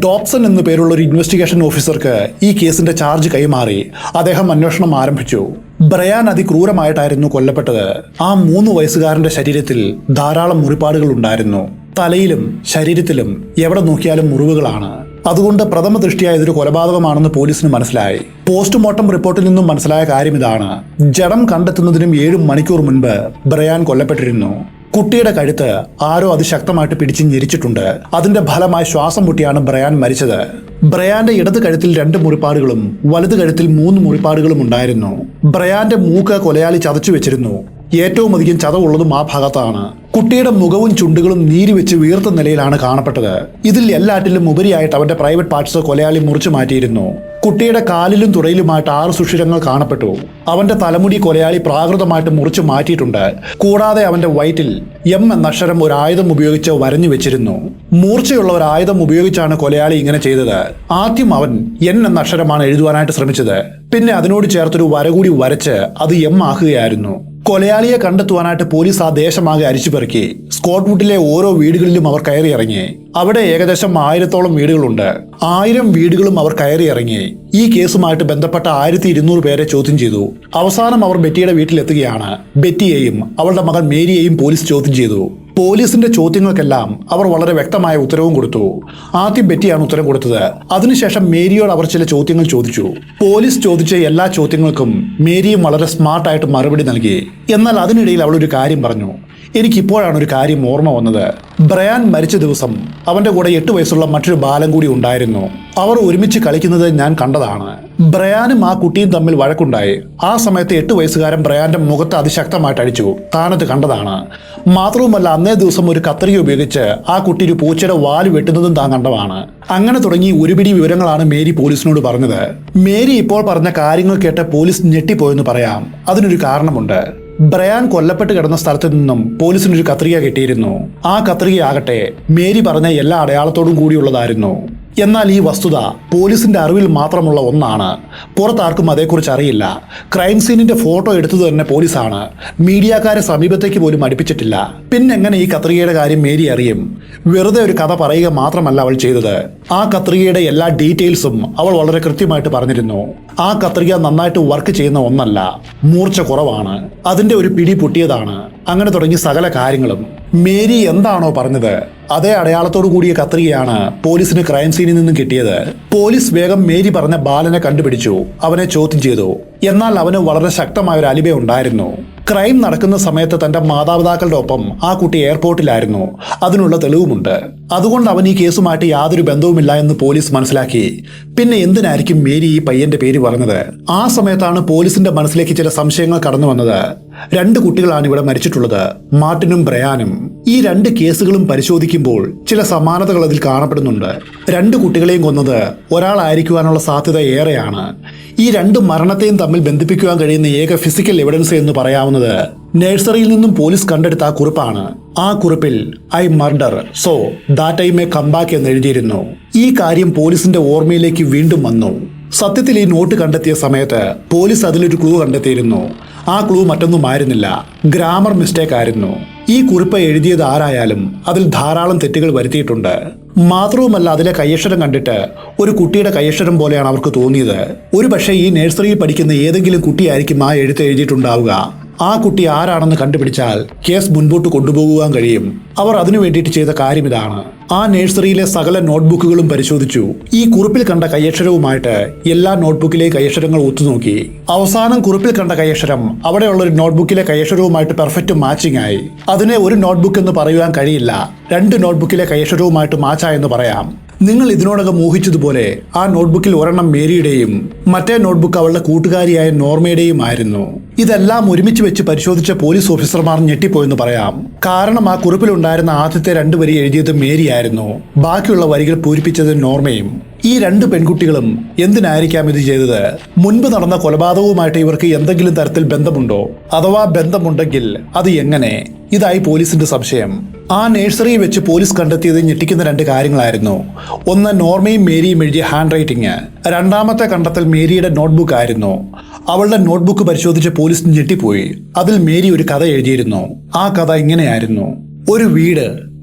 ഡോപ്സൺ എന്നു പേരുള്ള ഒരു ഇൻവെസ്റ്റിഗേഷൻ ഓഫീസർക്ക് ഈ കേസിന്റെ ചാർജ് കൈമാറി. അദ്ദേഹം അന്വേഷണം ആരംഭിച്ചു. ബ്രയാൻ അതിക്രൂരമായിട്ടായിരുന്നു കൊല്ലപ്പെട്ടത്. ആ 3 വയസ്സുകാരന്റെ ശരീരത്തിൽ ധാരാളം മുറിപ്പാടുകൾ ഉണ്ടായിരുന്നു. തലയിലും ശരീരത്തിലും എവിടെ നോക്കിയാലും മുറിവുകളാണ്. അതുകൊണ്ട് പ്രഥമ ദൃഷ്ടിയാ ഇതൊരു കൊലപാതകമാണെന്ന് പോലീസിന് മനസ്സിലായി. പോസ്റ്റ്മോർട്ടം റിപ്പോർട്ടിൽ നിന്നും മനസ്സിലായ കാര്യം ഇതാണ്: ജഡം കണ്ടെത്തുന്നതിനും 7 മണിക്കൂർ മുൻപ് ബ്രയാൻ കൊല്ലപ്പെട്ടിരുന്നു. കുട്ടിയുടെ കഴുത്ത് ആരോ അതിശക്തമായിട്ട് പിടിച്ച് ഞെരിച്ചിട്ടുണ്ട്. അതിന്റെ ഫലമായി ശ്വാസം മുട്ടിയാണ് ബ്രയാൻ മരിച്ചത്. ബ്രയാന്റെ ഇടത് കഴുത്തിൽ 2 മുറിപ്പാടുകളും വലത് കഴുത്തിൽ 3 മുറിപ്പാടുകളും ഉണ്ടായിരുന്നു. ബ്രയാന്റെ മൂക്ക് കൊലയാളി ചതച്ചു വെച്ചിരുന്നു. ഏറ്റവും അധികം ചതവുള്ളതും ആ ഭാഗത്താണ്. കുട്ടിയുടെ മുഖവും ചുണ്ടുകളും നീരി വെച്ച് വീർത്ത നിലയിലാണ് കാണപ്പെട്ടത്. ഇതിൽ എല്ലാറ്റിലും ഉപരിയായിട്ട് അവന്റെ പ്രൈവറ്റ് പാർട്സ് കൊലയാളി മുറിച്ചു മാറ്റിയിരുന്നു. കുട്ടിയുടെ കാലിലും തുടയിലുമായിട്ട് 6 സുഷിരങ്ങൾ കാണപ്പെട്ടു. അവന്റെ തലമുടി കൊലയാളി പ്രാകൃതമായിട്ട് മുറിച്ചു മാറ്റിയിട്ടുണ്ട്. കൂടാതെ അവന്റെ വയറ്റിൽ എം എന്ന അക്ഷരം ഒരു ആയുധം ഉപയോഗിച്ച് വരഞ്ഞു വെച്ചിരുന്നു. മൂർച്ചയുള്ള ഒരു ആയുധം ഉപയോഗിച്ചാണ് കൊലയാളി ഇങ്ങനെ ചെയ്തത്. ആദ്യം അവൻ എൻ എന്ന അക്ഷരമാണ് എഴുതുവാനായിട്ട് ശ്രമിച്ചത്. പിന്നെ അതിനോട് ചേർത്തൊരു വര കൂടി വരച്ച് അത് എം ആക്കുകയായിരുന്നു. കൊലയാളിയെ കണ്ടെത്തുവാനായിട്ട് പോലീസ് ആ ദേശമാകെ അരിച്ചുപെറുക്കി. സ്കോട്ട്വുഡിലെ ഓരോ വീടുകളിലും അവർ കയറിയിറങ്ങി. അവിടെ ഏകദേശം 1000-ഓളം വീടുകളുണ്ട്. 1000 വീടുകളും അവർ കയറിയിറങ്ങി. ഈ കേസുമായിട്ട് ബന്ധപ്പെട്ട 1200 പേരെ ചോദ്യം ചെയ്തു. അവസാനം അവർ ബെറ്റിയുടെ വീട്ടിലെത്തുകയാണ്. ബെറ്റിയെയും അവളുടെ മകൾ മേരിയെയും പോലീസ് ചോദ്യം ചെയ്തു. പോലീസിന്റെ ചോദ്യങ്ങൾക്കെല്ലാം അവർ വളരെ വ്യക്തമായ ഉത്തരവും കൊടുത്തു. ആദ്യം ബെറ്റിയാണ് ഉത്തരം കൊടുത്തത്. അതിനുശേഷം മേരിയോട് അവർ ചില ചോദ്യങ്ങൾ ചോദിച്ചു. പോലീസ് ചോദിച്ച എല്ലാ ചോദ്യങ്ങൾക്കും മേരിയും വളരെ സ്മാർട്ടായിട്ട് മറുപടി നൽകി. എന്നാൽ അതിനിടയിൽ അവൾ ഒരു കാര്യം പറഞ്ഞു. എനിക്കിപ്പോഴാണ് ഒരു കാര്യം ഓർമ്മ വന്നത്. ബ്രയാൻ മരിച്ച ദിവസം അവന്റെ കൂടെ 8 വയസ്സുള്ള മറ്റൊരു ബാലൻ കൂടി ഉണ്ടായിരുന്നു. അവർ ഒരുമിച്ച് കളിക്കുന്നത് ഞാൻ കണ്ടതാണ്. ബ്രയാനും ആ കുട്ടിയും തമ്മിൽ വഴക്കുണ്ടായി. ആ സമയത്ത് 8 വയസ്സുകാരൻ ബ്രയാന്റെ മുഖത്ത് അതിശക്തമായിട്ട് അടിച്ചു. താനത് കണ്ടതാണ്. മാത്രവുമല്ല, അന്നേ ദിവസം ഒരു കത്രിക ഉപയോഗിച്ച് ആ കുട്ടി ഒരു പൂച്ചയുടെ വാല് വെട്ടുന്നതും താൻ കണ്ടതാണ്. അങ്ങനെ തുടങ്ങി ഒരുപിടി വിവരങ്ങളാണ് മേരി പോലീസിനോട് പറഞ്ഞത്. മേരി ഇപ്പോൾ പറഞ്ഞ കാര്യങ്ങൾ കേട്ട് പോലീസ് ഞെട്ടിപ്പോയെന്ന് പറയാം. അതിനൊരു കാരണമുണ്ട്. ബ്രയാൻ കൊല്ലപ്പെട്ട് കിടന്ന സ്ഥലത്ത് നിന്നും പോലീസിനൊരു കത്രിക കിട്ടിയിരുന്നു. ആ കത്രികയാകട്ടെ മേരി പറഞ്ഞ എല്ലാ അടയാളത്തോടും കൂടിയുള്ളതായിരുന്നു. എന്നാൽ ഈ വസ്തുത പോലീസിന്റെ അറിവിൽ മാത്രമുള്ള ഒന്നാണ്. പുറത്താർക്കും അതേക്കുറിച്ച് അറിയില്ല. ക്രൈം സീനിന്റെ ഫോട്ടോ എടുത്തത് തന്നെ പോലീസാണ്. മീഡിയക്കാരെ സമീപത്തേക്ക് പോലും അടുപ്പിച്ചിട്ടില്ല. പിന്നെങ്ങനെ ഈ കത്രികയുടെ കാര്യം മേരി അറിയും? വെറുതെ ഒരു കഥ പറയുക മാത്രമല്ല അവൾ ചെയ്തത്. ആ കത്രികയുടെ എല്ലാ ഡീറ്റെയിൽസും അവൾ വളരെ കൃത്യമായിട്ട് പറഞ്ഞിരുന്നു. ആ കത്രിക നന്നായിട്ട് വർക്ക് ചെയ്യുന്ന ഒന്നല്ല, മൂർച്ച കുറവാണ്, അതിന്റെ ഒരു പിടി പൊട്ടിയതാണ്. അങ്ങനെ തുടങ്ങി സകല കാര്യങ്ങളും. മേരി എന്താണോ പറഞ്ഞത് അതേ അടയാളത്തോടു കൂടിയ കത്രികയാണ് പോലീസിന് ക്രൈം സീനിൽ നിന്നും കിട്ടിയത്. പോലീസ് വേഗം മേരി പറഞ്ഞ ബാലനെ കണ്ടുപിടിച്ചു. അവനെ ചോദ്യം ചെയ്തു. എന്നാൽ അവന് വളരെ ശക്തമായ ഒരു അലിബ ഉണ്ടായിരുന്നു. ക്രൈം നടക്കുന്ന സമയത്ത് തന്റെ മാതാപിതാക്കളുടെ ഒപ്പം ആ കുട്ടി എയർപോർട്ടിലായിരുന്നു. അതിനുള്ള തെളിവുമുണ്ട്. അതുകൊണ്ട് അവൻ ഈ കേസുമായിട്ട് യാതൊരു ബന്ധവുമില്ല എന്ന് പോലീസ് മനസ്സിലാക്കി. പിന്നെ എന്തിനായിരിക്കും മേരി ഈ പയ്യന്റെ പേര് പറഞ്ഞത്? ആ സമയത്താണ് പോലീസിന്റെ മനസ്സിലേക്ക് ചില സംശയങ്ങൾ കടന്നു വന്നത്. 2 കുട്ടികളാണ് ഇവിടെ മരിച്ചിട്ടുള്ളത്, മാർട്ടിനും ബ്രയാനും. ഈ 2 കേസുകളും പരിശോധിക്കുമ്പോൾ ചില സമാനതകൾ അതിൽ കാണപ്പെടുന്നുണ്ട്. 2 കുട്ടികളെയും കൊന്നത് ഒരാളായിരിക്കുവാനുള്ള സാധ്യത ഏറെയാണ്. ഈ 2 മരണത്തെയും തമ്മിൽ ബന്ധിപ്പിക്കുവാൻ കഴിയുന്ന ഏക ഫിസിക്കൽ എവിഡൻസ് എന്ന് പറയാവുന്നത് നഴ്സറിയിൽ നിന്നും പോലീസ് കണ്ടെടുത്ത ആ കുറിപ്പാണ്. ആ കുറിപ്പിൽ I murder so that I may come back എന്ന് എഴുതിയിരുന്നു. ഈ കാര്യം പോലീസിന്റെ ഓർമ്മയിലേക്ക് വീണ്ടും വന്നു. സത്യത്തിൽ ഈ നോട്ട് കണ്ടെത്തിയ സമയത്ത് പോലീസ് അതിലൊരു ക്ലൂ കണ്ടെത്തിയിരുന്നു. ആ ക്ലൂ മറ്റൊന്നുമായിരുന്നില്ല, ഗ്രാമർ മിസ്റ്റേക്ക് ആയിരുന്നു. ഈ കുറിപ്പ് എഴുതിയത് ആരായാലും അതിൽ ധാരാളം തെറ്റുകൾ വരുത്തിയിട്ടുണ്ട്. മാത്രവുമല്ല, അതിലെ കയ്യക്ഷരം കണ്ടിട്ട് ഒരു കുട്ടിയുടെ കയ്യക്ഷരം പോലെയാണ് അവർക്ക് തോന്നിയത്. ഒരു പക്ഷേ ഈ നഴ്സറിയിൽ പഠിക്കുന്ന ഏതെങ്കിലും കുട്ടിയായിരിക്കും ആ എഴുത്ത് എഴുതിയിട്ടുണ്ടാവുക. ആ കുട്ടി ആരാണെന്ന് കണ്ടുപിടിച്ചാൽ കേസ് മുൻപോട്ട് കൊണ്ടുപോകുവാൻ കഴിയും. അവർ അതിനു വേണ്ടിയിട്ട് ചെയ്ത കാര്യം ഇതാണ്. ആ നഴ്സറിയിലെ സകല നോട്ട്ബുക്കുകളും പരിശോധിച്ചു. ഈ കുറിപ്പിൽ കണ്ട കയ്യക്ഷരവുമായിട്ട് എല്ലാ നോട്ട്ബുക്കിലെ കയ്യക്ഷരങ്ങൾ ഒത്തുനോക്കി. അവസാനം കുറിപ്പിൽ കണ്ട കയ്യക്ഷരം അവിടെയുള്ള ഒരു നോട്ട്ബുക്കിലെ കയ്യക്ഷരവുമായിട്ട് പെർഫെക്റ്റ് മാച്ചിങ് ആയി. അതിനെ ഒരു നോട്ട്ബുക്ക് എന്ന് പറയുവാൻ കഴിയില്ല, 2 നോട്ട്ബുക്കിലെ കയ്യക്ഷരവുമായിട്ട് മാച്ചായെന്ന് പറയാം. നിങ്ങൾ ഇതിനോടകം ഊഹിച്ചതുപോലെ ആ നോട്ട്ബുക്കിൽ ഒരെണ്ണം മേരിയുടെയും മറ്റേ നോട്ട്ബുക്ക് അവളുടെ കൂട്ടുകാരിയായ നോർമയുടെയും ആയിരുന്നു. ഇതെല്ലാം ഒരുമിച്ച് വെച്ച് പരിശോധിച്ച പോലീസ് ഓഫീസർമാർ ഞെട്ടിപ്പോയെന്ന് പറയാം. കാരണം ആ കുറിപ്പിലുണ്ടായിരുന്ന ആദ്യത്തെ 2 വരി എഴുതിയത് മേരിയായിരുന്നു, ബാക്കിയുള്ള വരികൾ പൂരിപ്പിച്ചത് നോർമയും. ഈ 2 പെൺകുട്ടികളും എന്തിനായിരിക്കാം ഇത് ചെയ്തത്? മുൻപ് നടന്ന കൊലപാതകവുമായിട്ട് ഇവർക്ക് എന്തെങ്കിലും തരത്തിൽ ബന്ധമുണ്ടോ? അഥവാ ബന്ധമുണ്ടെങ്കിൽ അത് എങ്ങനെ? ഇതായി പോലീസിന്റെ സംശയം. ആ നഴ്സറിയിൽ വെച്ച് പോലീസ് കണ്ടെത്തിയത് ഞെട്ടിക്കുന്ന 2 കാര്യങ്ങളായിരുന്നു. ഒന്ന്, നോർമയും മേരിയും എഴുതിയ ഹാൻഡ് റൈറ്റിംഗ്. രണ്ടാമത്തെ കണ്ടെത്തൽ മേരിയുടെ നോട്ട്ബുക്ക് ആയിരുന്നു. അവളുടെ നോട്ട്ബുക്ക് പരിശോധിച്ച പോലീസ് ഞെട്ടിപ്പോയി. അതിൽ മേരി ഒരു കഥ എഴുതിയിരുന്നു. ആ കഥ ഇങ്ങനെയായിരുന്നു: ഒരു വീട്,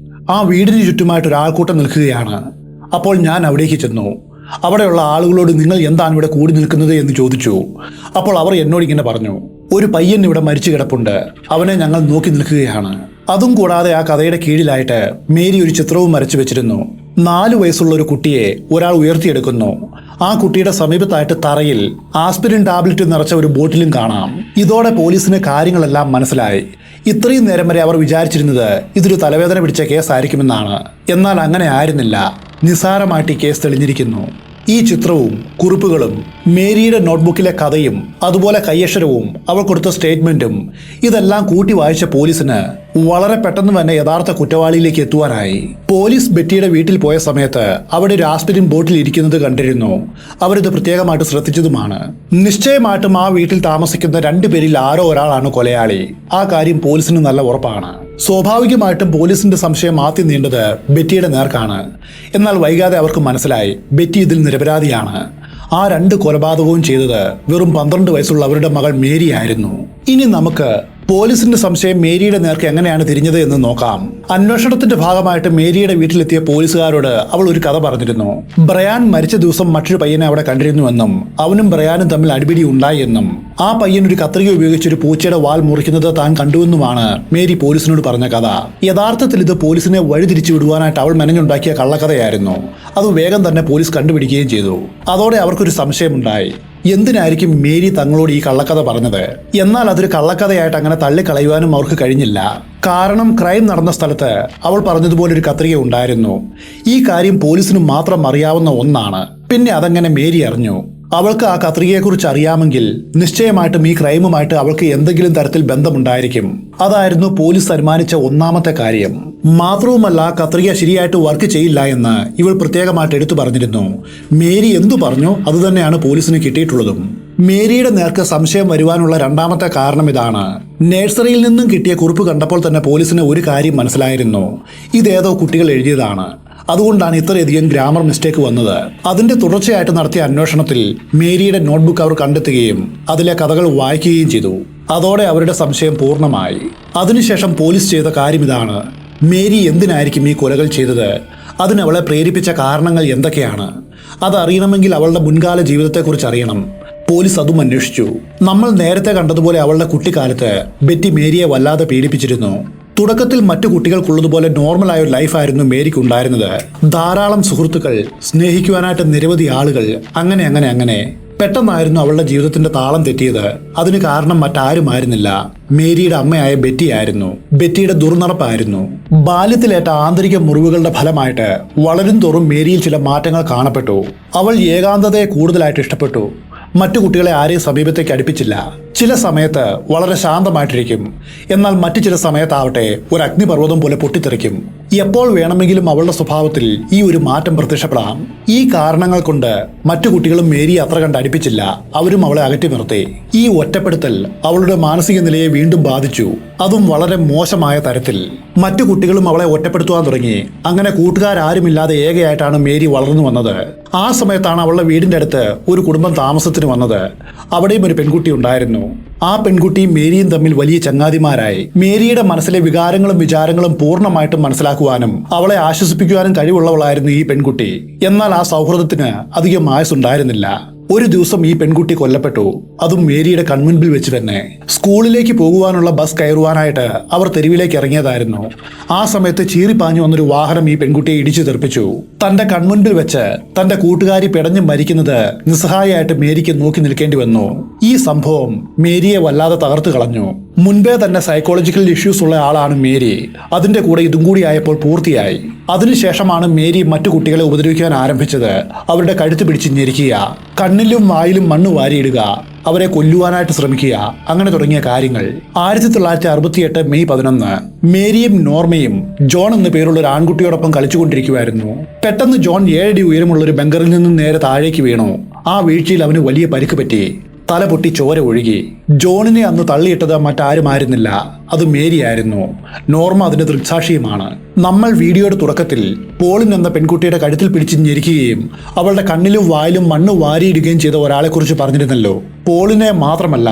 ആ വീടിന് ചുറ്റുമായിട്ട് ഒരാൾക്കൂട്ടം നിൽക്കുകയാണ്. അപ്പോൾ ഞാൻ അവിടേക്ക് ചെന്നു. അവിടെയുള്ള ആളുകളോട് നിങ്ങൾ എന്താണ് ഇവിടെ കൂടി നിൽക്കുന്നത് എന്ന് ചോദിച്ചു. അപ്പോൾ അവർ എന്നോട് ഇങ്ങനെ പറഞ്ഞു: ഒരു പയ്യൻ ഇവിടെ മരിച്ചു കിടപ്പുണ്ട്, അവനെ ഞങ്ങൾ നോക്കി നിൽക്കുകയാണ്. അതും കൂടാതെ ആ കഥയുടെ കീഴിലായിട്ട് മേരി ഒരു ചിത്രവും വരച്ചു വെച്ചിരുന്നു. 4 വയസ്സുള്ള ഒരു കുട്ടിയെ ഒരാൾ ഉയർത്തിയെടുക്കുന്നു. ആ കുട്ടിയുടെ സമീപത്തായിട്ട് തറയിൽ ആസ്പിരിൻ ടാബ്ലറ്റ് നിറച്ച ഒരു ബോട്ടിലും കാണാം. ഇതോടെ പോലീസിന് കാര്യങ്ങളെല്ലാം മനസ്സിലായി. ഇത്രയും നേരം വരെ അവർ വിചാരിച്ചിരുന്നത് ഇതൊരു തലവേദന പിടിച്ച കേസായിരിക്കുമെന്നാണ്. എന്നാൽ അങ്ങനെ ആയിരുന്നില്ല. നിസ്സാരമായിട്ട് ഈ കേസ് തെളിഞ്ഞിരിക്കുന്നു. ഈ ചിത്രവും കുറിപ്പുകളും മേരിയുടെ നോട്ട്ബുക്കിലെ കഥയും അതുപോലെ കയ്യക്ഷരവും അവൾ കൊടുത്ത സ്റ്റേറ്റ്മെന്റും ഇതെല്ലാം കൂട്ടി വായിച്ച പോലീസിന് വളരെ പെട്ടെന്ന് തന്നെ യഥാർത്ഥ കുറ്റവാളിയിലേക്ക് എത്തുവാനായി. പോലീസ് ബെറ്റിയുടെ വീട്ടിൽ പോയ സമയത്ത് അവിടെ ഒരു ആസ്പിരിൻ ബോട്ടിൽ ഇരിക്കുന്നത് കണ്ടിരുന്നു. അവരിത് പ്രത്യേകമായിട്ട് ശ്രദ്ധിച്ചതുമാണ്. നിശ്ചയമായിട്ടും ആ വീട്ടിൽ താമസിക്കുന്ന 2 പേരിൽ ആരോ ഒരാളാണ് കൊലയാളി. ആ കാര്യം പോലീസിന് നല്ല ഉറപ്പാണ്. സ്വാഭാവികമായിട്ടും പോലീസിന്റെ സംശയം ആദ്യം നീണ്ടത് ബെറ്റിയുടെ നേർക്കാണ്. എന്നാൽ വൈകാതെ അവർക്ക് മനസ്സിലായി ബെറ്റി ഇതിൽ നിരപരാധിയാണ്. ആ 2 കൊലപാതകവും ചെയ്തത് വെറും 12 വയസ്സുള്ള അവരുടെ മകൾ മേരി ആയിരുന്നു. ഇനി നമുക്ക് പോലീസിന്റെ സംശയം മേരിയുടെ നേർക്ക് എങ്ങനെയാണ് തിരിഞ്ഞത് എന്ന് നോക്കാം. അന്വേഷണത്തിന്റെ ഭാഗമായിട്ട് മേരിയുടെ വീട്ടിലെത്തിയ പോലീസുകാരോട് അവൾ ഒരു കഥ പറഞ്ഞിരുന്നു. ബ്രയാൻ മരിച്ച ദിവസം മറ്റൊരു പയ്യനെ അവിടെ കണ്ടിരുന്നുവെന്നും അവനും ബ്രയാനും തമ്മിൽ അടിപിടി ഉണ്ടായി എന്നും ആ പയ്യൻ ഒരു കത്രിക ഉപയോഗിച്ച് ഒരു പൂച്ചയുടെ വാൽ മുറിക്കുന്നത് താൻ കണ്ടുവെന്നുമാണ് മേരി പോലീസിനോട് പറഞ്ഞ കഥ. യഥാർത്ഥത്തിൽ ഇത് പോലീസിനെ വഴിതിരിച്ചു വിടുവാനായിട്ട് അവൾ മെനഞ്ഞുണ്ടാക്കിയ കള്ളക്കഥയായിരുന്നു. അത് വേഗം തന്നെ പോലീസ് കണ്ടുപിടിക്കുകയും ചെയ്തു. അതോടെ അവർക്കൊരു സംശയമുണ്ടായി, എന്തിനായിരിക്കും മേരി തങ്ങളോട് ഈ കള്ളക്കഥ പറഞ്ഞത്? എന്നാൽ അതൊരു കള്ളക്കഥയായിട്ട് അങ്ങനെ തള്ളിക്കളയുവാനും അവർക്ക് കഴിഞ്ഞില്ല. കാരണം ക്രൈം നടന്ന സ്ഥലത്ത് അവൾ പറഞ്ഞതുപോലെ ഒരു കത്രിക ഉണ്ടായിരുന്നു. ഈ കാര്യം പോലീസിന് മാത്രം അറിയാവുന്ന ഒന്നാണ്. പിന്നെ അതെങ്ങനെ മേരി അറിഞ്ഞു? അവൾക്ക് ആ കത്രികയെക്കുറിച്ച് അറിയാമെങ്കിൽ നിശ്ചയമായിട്ടും ഈ ക്രൈമുമായിട്ട് അവൾക്ക് എന്തെങ്കിലും തരത്തിൽ ബന്ധമുണ്ടായിരിക്കും. അതായിരുന്നു പോലീസ് അനുമാനിച്ച ഒന്നാമത്തെ കാര്യം. മാത്രവുമല്ല, കത്രിക ശരിയായിട്ട് വർക്ക് ചെയ്യില്ല എന്ന് ഇവൾ പ്രത്യേകമായിട്ട് എടുത്തു പറഞ്ഞിരുന്നു. മേരി എന്തു പറഞ്ഞു അതുതന്നെയാണ് പോലീസിന് കിട്ടിയിട്ടുള്ളതും. മേരിയുടെ നേർക്ക് സംശയം വരുവാനുള്ള രണ്ടാമത്തെ കാരണം ഇതാണ്. നഴ്സറിയിൽ നിന്നും കിട്ടിയ കുറിപ്പ് കണ്ടപ്പോൾ തന്നെ പോലീസിന് ഒരു കാര്യം മനസ്സിലായിരുന്നു: ഇതേതോ കുട്ടികൾ എഴുതിയതാണ്. അതുകൊണ്ടാണ് ഇത്രയധികം ഗ്രാമർ മിസ്റ്റേക്ക് വന്നത്. അതിന്റെ തുടർച്ചയായിട്ട് നടത്തിയ അന്വേഷണത്തിൽ മേരിയുടെ നോട്ട്ബുക്ക് അവർ കണ്ടെത്തുകയും അതിലെ കഥകൾ വായിക്കുകയും ചെയ്തു. അതോടെ അവരുടെ സംശയം പൂർണ്ണമായി. അതിനുശേഷം പോലീസ് ചെയ്ത കാര്യം ഇതാണ്: മേരി എന്തിനായിരിക്കും ഈ കൊലകൾ ചെയ്തത്? അതിനവളെ പ്രേരിപ്പിച്ച കാരണങ്ങൾ എന്തൊക്കെയാണ്? അതറിയണമെങ്കിൽ അവളുടെ മുൻകാല ജീവിതത്തെക്കുറിച്ച് അറിയണം. പോലീസ് അതും അന്വേഷിച്ചു. നമ്മൾ നേരത്തെ കണ്ടതുപോലെ അവളുടെ കുട്ടിക്കാലത്ത് ബെറ്റി മേരിയെ വല്ലാതെ പീഡിപ്പിച്ചിരുന്നു. തുടക്കത്തിൽ മറ്റു കുട്ടികൾക്കുള്ളതുപോലെ നോർമലായ ഒരു ലൈഫായിരുന്നു മേരിക്ക് ഉണ്ടായിരുന്നത്. ധാരാളം സുഹൃത്തുക്കൾ, സ്നേഹിക്കുവാനായിട്ട് നിരവധി ആളുകൾ, അങ്ങനെ പെട്ടെന്നായിരുന്നു അവളുടെ ജീവിതത്തിന്റെ താളം തെറ്റിയത്. അതിന് കാരണം മറ്റാരുമായിരുന്നില്ല, മേരിയുടെ അമ്മയായ ബെറ്റി ആയിരുന്നു. ബെറ്റിയുടെ ദുർനടപ്പായിരുന്നു. ബാല്യത്തിലേറ്റ ആന്തരിക മുറിവുകളുടെ ഫലമായിട്ട് വളരും തോറും മേരിയിൽ ചില മാറ്റങ്ങൾ കാണപ്പെട്ടു. അവൾ ഏകാന്തതയെ കൂടുതലായിട്ട് ഇഷ്ടപ്പെട്ടു. മറ്റു കുട്ടികളെ ആരെയും സമീപത്തേക്ക് അടുപ്പിച്ചില്ല. ചില സമയത്ത് വളരെ ശാന്തമായിട്ടിരിക്കും. എന്നാൽ മറ്റു ചില സമയത്താവട്ടെ ഒരു അഗ്നിപർവ്വതം പോലെ പൊട്ടിത്തെറിക്കും. എപ്പോൾ വേണമെങ്കിലും അവളുടെ സ്വഭാവത്തിൽ ഈ ഒരു മാറ്റം പ്രത്യക്ഷപ്പെടാം. ഈ കാരണങ്ങൾ കൊണ്ട് മറ്റു കുട്ടികളും മേരിയെ അത്ര കണ്ട് അടുപ്പിച്ചില്ല. അവരും അവളെ അകറ്റി നിർത്തി. ഈ ഒറ്റപ്പെടുത്തൽ അവളുടെ മാനസിക നിലയെ വീണ്ടും ബാധിച്ചു. അതും വളരെ മോശമായ തരത്തിൽ. മറ്റു കുട്ടികളും അവളെ ഒറ്റപ്പെടുത്തുവാൻ തുടങ്ങി. അങ്ങനെ കൂട്ടുകാരാരുമില്ലാതെ ഏകയായിട്ടാണ് മേരി വളർന്നു വന്നത്. ആ സമയത്താണ് അവളുടെ വീടിന്റെ അടുത്ത് ഒരു കുടുംബം താമസത്തിന് വന്നത്. അവിടെയും ഒരു പെൺകുട്ടി ഉണ്ടായിരുന്നു. ആ പെൺകുട്ടിയും മേരിയും തമ്മിൽ വലിയ ചങ്ങാതിമാരായി. മേരിയുടെ മനസ്സിലെ വികാരങ്ങളും വിചാരങ്ങളും പൂർണ്ണമായിട്ടും മനസ്സിലാക്കുവാനും അവളെ ആശ്വസിപ്പിക്കുവാനും കഴിവുള്ളവളായിരുന്നു ഈ പെൺകുട്ടി. എന്നാൽ ആ സൗഹൃദത്തിന് അധികം ആയുസ്സുണ്ടായിരുന്നില്ല. ഒരു ദിവസം ഈ പെൺകുട്ടി കൊല്ലപ്പെട്ടു. അതും മേരിയുടെ കൺമുൻപിൽ വെച്ച് തന്നെ. സ്കൂളിലേക്ക് പോകുവാനുള്ള ബസ് കയറുവാനായിട്ട് അവർ തെരുവിലേക്ക് ഇറങ്ങിയതായിരുന്നു. ആ സമയത്ത് ചീറിപ്പാഞ്ഞു വന്നൊരു വാഹനം ഈ പെൺകുട്ടിയെ ഇടിച്ചു തെറിപ്പിച്ചു. തന്റെ കൺമുൻപിൽ വെച്ച് തന്റെ കൂട്ടുകാരി പിടഞ്ഞു മരിക്കുന്നത് നിസ്സഹായമായിട്ട് മേരിക്ക് നോക്കി നിൽക്കേണ്ടി വന്നു. ഈ സംഭവം മേരിയെ വല്ലാതെ തകർത്തു കളഞ്ഞു. മുൻപേ തന്നെ സൈക്കോളജിക്കൽ ഇഷ്യൂസ് ഉള്ള ആളാണ് മേരി. അതിന്റെ കൂടെ ഇതും കൂടി ആയപ്പോൾ പൂർത്തിയായി. അതിനുശേഷമാണ് മേരി മറ്റു കുട്ടികളെ ഉപദ്രവിക്കാൻ ആരംഭിച്ചത്. അവരുടെ കഴുത്ത് പിടിച്ച് ഞെരിക്കുക, കണ്ണിലും വായിലും മണ്ണ് വാരിയിടുക, അവരെ കൊല്ലുവാനായിട്ട് ശ്രമിക്കുക, അങ്ങനെ തുടങ്ങിയ കാര്യങ്ങൾ. 1968 മെയ് 11 മേരിയും നോർമയും ജോൺ എന്ന പേരുള്ള ഒരു ആൺകുട്ടിയോടൊപ്പം കളിച്ചുകൊണ്ടിരിക്കുമായിരുന്നു. പെട്ടെന്ന് ജോൺ 7 അടി ഉയരമുള്ള ഒരു ബങ്കറിൽ നിന്നും നേരെ താഴേക്ക് വീണു. ആ വീഴ്ചയിൽ അവന് വലിയ പരിക്ക് പറ്റി. തല പൊട്ടി ചോര ഒഴുകി. ജോണിനെ അന്ന് തള്ളിയിട്ടത് മറ്റാരുമായിരുന്നില്ല, അത് മേരിയായിരുന്നു. നോർമ അതിന്റെ ദൃക്സാക്ഷിയുമാണ്. നമ്മൾ വീഡിയോയുടെ തുടക്കത്തിൽ പോളിൻ എന്ന പെൺകുട്ടിയുടെ കഴുത്തിൽ പിടിച്ച് ഞെരിക്കുകയും അവളുടെ കണ്ണിലും വായിലും മണ്ണ് വാരിയിടുകയും ചെയ്ത ഒരാളെക്കുറിച്ച് പറഞ്ഞിരുന്നല്ലോ. പോളിനെ മാത്രമല്ല,